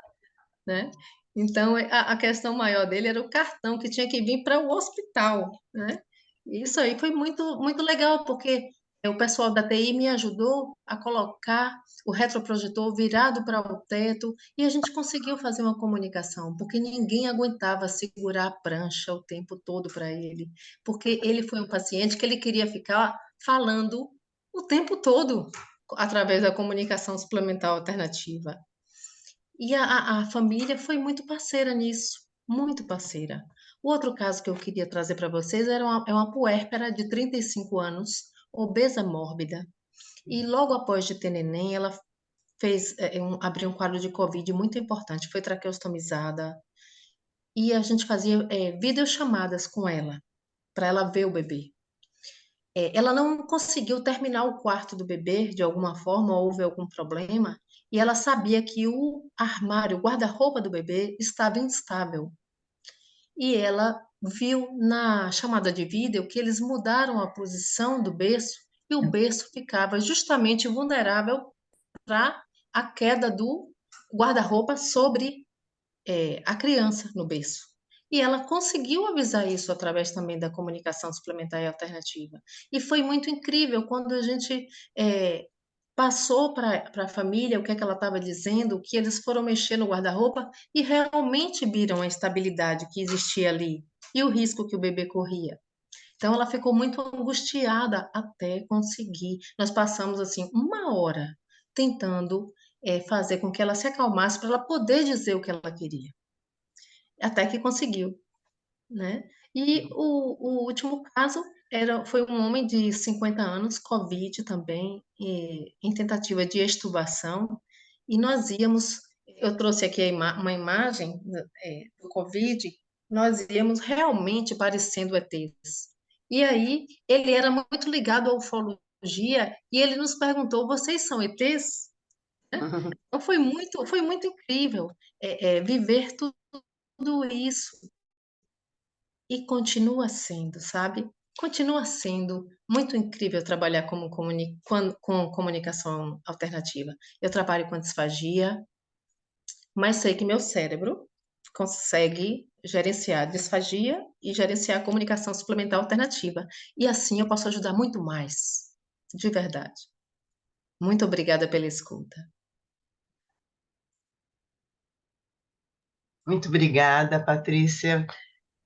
né? Então, a questão maior dele era o cartão que tinha que vir para o hospital, né? E isso aí foi muito, muito legal, porque o pessoal da TI me ajudou a colocar o retroprojetor virado para o teto e a gente conseguiu fazer uma comunicação, porque ninguém aguentava segurar a prancha o tempo todo para ele, porque ele foi um paciente que ele queria ficar falando o tempo todo através da comunicação suplementar alternativa. E a família foi muito parceira nisso, muito parceira. O outro caso que eu queria trazer para vocês é uma puérpera de 35 anos, obesa mórbida. E logo após de ter neném, ela abriu um quadro de Covid muito importante, foi traqueostomizada, e a gente fazia videochamadas com ela, para ela ver o bebê. Ela não conseguiu terminar o quarto do bebê, de alguma forma, houve algum problema, e ela sabia que o armário, o guarda-roupa do bebê estava instável. E ela viu na chamada de vídeo que eles mudaram a posição do berço e o berço ficava justamente vulnerável para a queda do guarda-roupa sobre a criança no berço. E ela conseguiu avisar isso através também da comunicação suplementar e alternativa. E foi muito incrível quando a gente passou para a família o que é que ela estava dizendo, que eles foram mexer no guarda-roupa e realmente viram a instabilidade que existia ali e o risco que o bebê corria. Então ela ficou muito angustiada até conseguir. Nós passamos assim 1 hora tentando fazer com que ela se acalmasse para ela poder dizer o que ela queria. Até que conseguiu, né? E o último caso foi um homem de 50 anos, Covid também, em tentativa de extubação, e nós íamos, eu trouxe aqui uma imagem do Covid, nós íamos realmente parecendo ETs. E aí, ele era muito ligado à ufologia, e ele nos perguntou, vocês são ETs? Então, foi muito incrível viver tudo isso. E continua sendo, sabe? Continua sendo muito incrível trabalhar com comunicação alternativa. Eu trabalho com disfagia, mas sei que meu cérebro consegue gerenciar disfagia e gerenciar comunicação suplementar alternativa. E assim eu posso ajudar muito mais, de verdade. Muito obrigada pela escuta. Muito obrigada, Patrícia.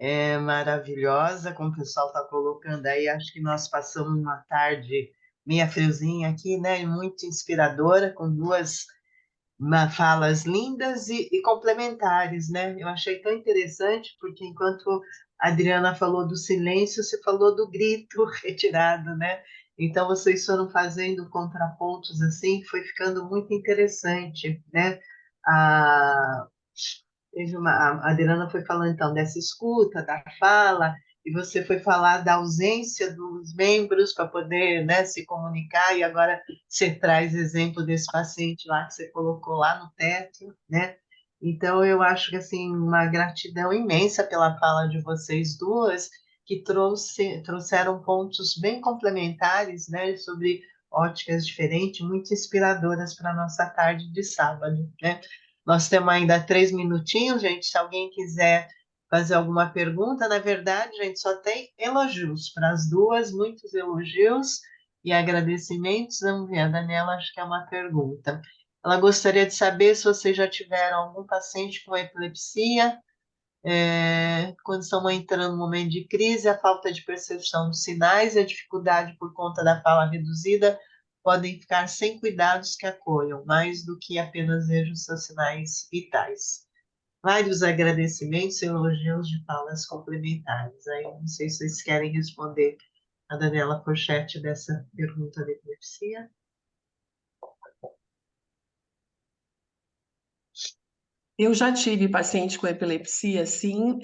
É maravilhosa, como o pessoal está colocando aí. Acho que nós passamos uma tarde meia friozinha aqui, né? E muito inspiradora, com duas falas lindas e complementares, né? Eu achei tão interessante, porque enquanto a Adriana falou do silêncio, você falou do grito retirado, né? Então, vocês foram fazendo contrapontos assim, foi ficando muito interessante, né? A, a Adriana foi falando, então, dessa escuta, da fala, e você foi falar da ausência dos membros para poder, né, se comunicar, e agora você traz exemplo desse paciente lá que você colocou lá no teto, né? Então, eu acho que, assim, uma gratidão imensa pela fala de vocês duas, que trouxeram pontos bem complementares, né, sobre óticas diferentes, muito inspiradoras para a nossa tarde de sábado, né? Nós temos ainda 3 minutinhos, gente. Se alguém quiser fazer alguma pergunta, na verdade, gente, só tem elogios para as duas, muitos elogios e agradecimentos. Vamos ver, a Daniela acho que é uma pergunta. Ela gostaria de saber se vocês já tiveram algum paciente com epilepsia, quando estão entrando no momento de crise, a falta de percepção dos sinais e a dificuldade por conta da fala reduzida podem ficar sem cuidados que acolham, mais do que apenas vejam seus sinais vitais. Vários agradecimentos e elogios de falas complementares. Aí, não sei se vocês querem responder a Daniela Porchetti dessa pergunta da epilepsia. Eu já tive paciente com epilepsia, sim,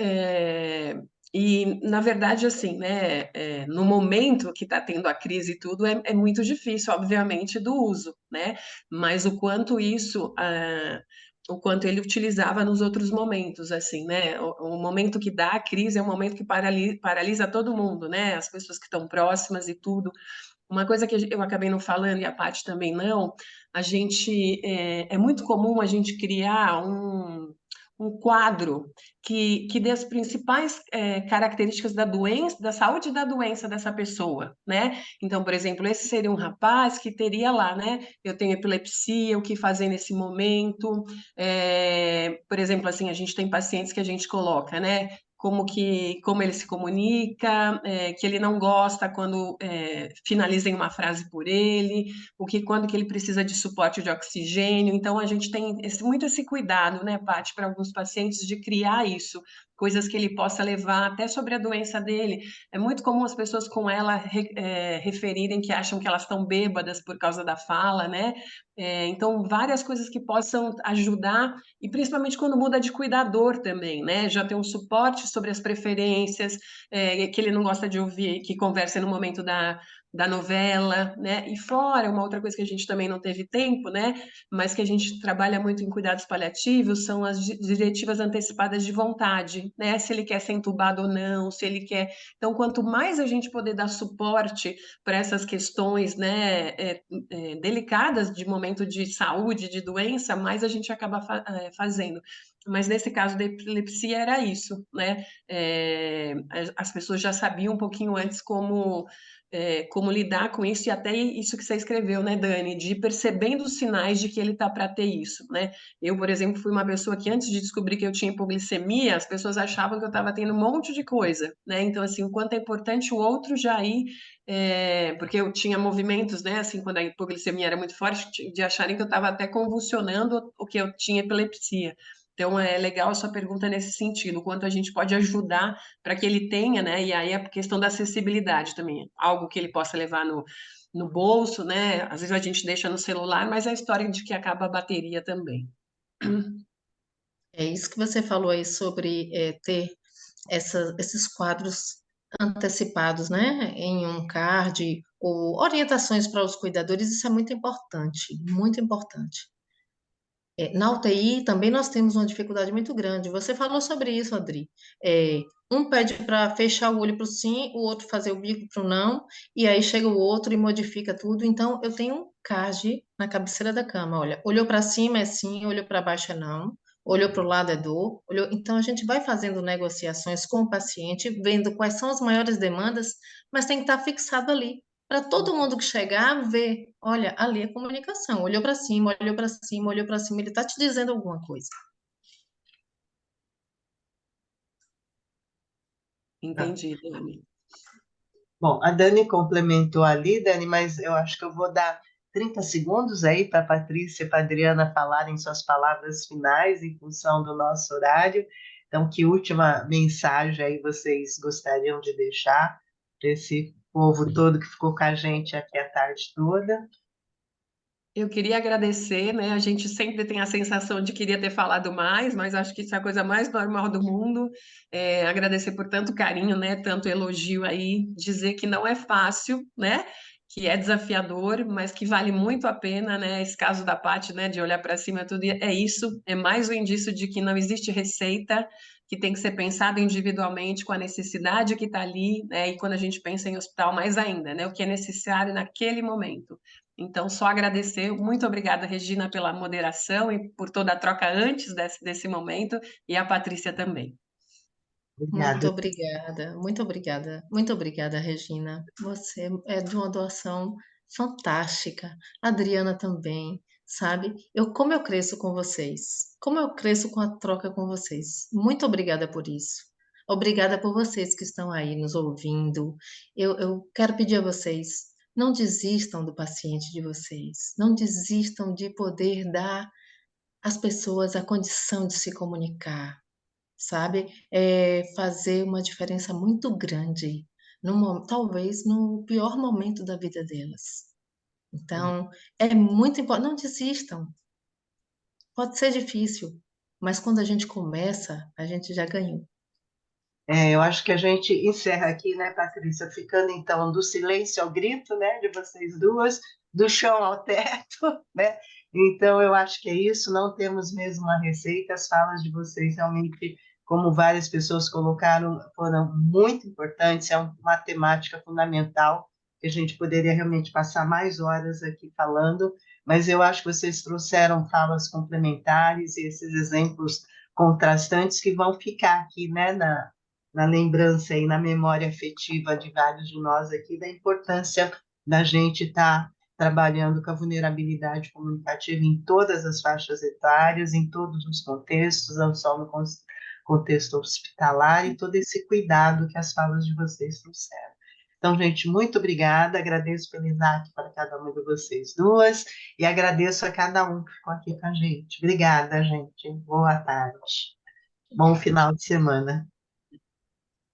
e na verdade, assim, né, no momento que está tendo a crise e tudo, é muito difícil, obviamente, do uso, né, mas o quanto ele utilizava nos outros momentos, assim, né, o momento que dá a crise é um momento que paralisa todo mundo, né, as pessoas que estão próximas e tudo. Uma coisa que eu acabei não falando e a Paty também não, é muito comum a gente criar um quadro que dê as principais características da doença, da saúde e da doença dessa pessoa, né? Então, por exemplo, esse seria um rapaz que teria lá, né? Eu tenho epilepsia, o que fazer nesse momento? Por exemplo, assim, a gente tem pacientes que a gente coloca, né? Como ele se comunica, que ele não gosta quando finalizem uma frase por ele, quando que ele precisa de suporte de oxigênio. Então, a gente tem muito esse cuidado, né, Paty, para alguns pacientes de criar isso, coisas que ele possa levar até sobre a doença dele. É muito comum as pessoas com ela referirem que acham que elas estão bêbadas por causa da fala, né? Então, várias coisas que possam ajudar, e principalmente quando muda de cuidador também, né? Já tem um suporte sobre as preferências, que ele não gosta de ouvir, que conversa no momento da novela, né? E fora, uma outra coisa que a gente também não teve tempo, né? Mas que a gente trabalha muito em cuidados paliativos, são as diretivas antecipadas de vontade, né? Se ele quer ser entubado ou não, se ele quer. Então, quanto mais a gente poder dar suporte para essas questões, né, delicadas de momento de saúde, de doença, mais a gente acaba fazendo. Mas nesse caso da epilepsia era isso, né? As pessoas já sabiam um pouquinho antes como lidar com isso, e até isso que você escreveu, né, Dani, de ir percebendo os sinais de que ele está para ter isso, né? Eu, por exemplo, fui uma pessoa que antes de descobrir que eu tinha hipoglicemia, as pessoas achavam que eu estava tendo um monte de coisa, né? Então, assim, o quanto é importante o outro já ir, porque eu tinha movimentos, né, assim, quando a hipoglicemia era muito forte, de acharem que eu estava até convulsionando ou que eu tinha epilepsia. Então, é legal a sua pergunta nesse sentido, o quanto a gente pode ajudar para que ele tenha, né? E aí a questão da acessibilidade também, algo que ele possa levar no bolso, né? Às vezes a gente deixa no celular, mas é a história de que acaba a bateria também. É isso que você falou aí sobre ter esses quadros antecipados, né, em um card, ou orientações para os cuidadores, isso é muito importante, muito importante. Na UTI também nós temos uma dificuldade muito grande. Você falou sobre isso, Adri. Um pede para fechar o olho para o sim, o outro fazer o bico para o não, e aí chega o outro e modifica tudo. Então, eu tenho um card na cabeceira da cama. Olha, olhou para cima é sim, olhou para baixo é não, olhou para o lado é dor. Então, a gente vai fazendo negociações com o paciente, vendo quais são as maiores demandas, mas tem que estar fixado ali para todo mundo que chegar ver, olha, ali é comunicação, olhou para cima, olhou para cima, olhou para cima, ele está te dizendo alguma coisa. Entendi, Dani. Bom, a Dani complementou ali, Dani, mas eu acho que eu vou dar 30 segundos aí para a Patrícia e para a Adriana falarem suas palavras finais em função do nosso horário. Então, que última mensagem aí vocês gostariam de deixar para esse povo todo que ficou com a gente aqui a tarde toda? Eu queria agradecer, né? A gente sempre tem a sensação de queria ter falado mais, mas acho que isso é a coisa mais normal do mundo. Agradecer por tanto carinho, né? Tanto elogio aí, dizer que não é fácil, né? Que é desafiador, mas que vale muito a pena, né? Esse caso da Paty, né? De olhar para cima tudo, é isso. É mais um indício de que não existe receita, que tem que ser pensado individualmente com a necessidade que está ali, né? E quando a gente pensa em hospital, mais ainda, né? O que é necessário naquele momento. Então, só agradecer. Muito obrigada, Regina, pela moderação e por toda a troca antes desse momento, e a Patrícia também. Muito Obrigada. obrigada, muito obrigada, muito obrigada, Regina. Você é de uma doação fantástica. A Adriana também, sabe? Como eu cresço com vocês, como eu cresço com a troca com vocês. Muito obrigada por isso. Obrigada por vocês que estão aí nos ouvindo. Eu quero pedir a vocês, não desistam do paciente de vocês, não desistam de poder dar às pessoas a condição de se comunicar, sabe? Fazer uma diferença muito grande, talvez no pior momento da vida delas. Então, é muito importante, não desistam. Pode ser difícil, mas quando a gente começa, a gente já ganhou. Eu acho que a gente encerra aqui, né, Patrícia, ficando então do silêncio ao grito, né, de vocês duas, do chão ao teto, né? Então eu acho que é isso, não temos mesmo uma receita, as falas de vocês realmente, como várias pessoas colocaram, foram muito importantes, é uma temática fundamental que a gente poderia realmente passar mais horas aqui falando, mas eu acho que vocês trouxeram falas complementares e esses exemplos contrastantes que vão ficar aqui, né, na lembrança e na memória afetiva de vários de nós aqui, da importância da gente estar trabalhando com a vulnerabilidade comunicativa em todas as faixas etárias, em todos os contextos, não só no contexto hospitalar, e todo esse cuidado que as falas de vocês trouxeram. Então, gente, muito obrigada, agradeço pelo Isaac para cada uma de vocês duas, e agradeço a cada um que ficou aqui com a gente. Obrigada, gente. Boa tarde. Bom final de semana.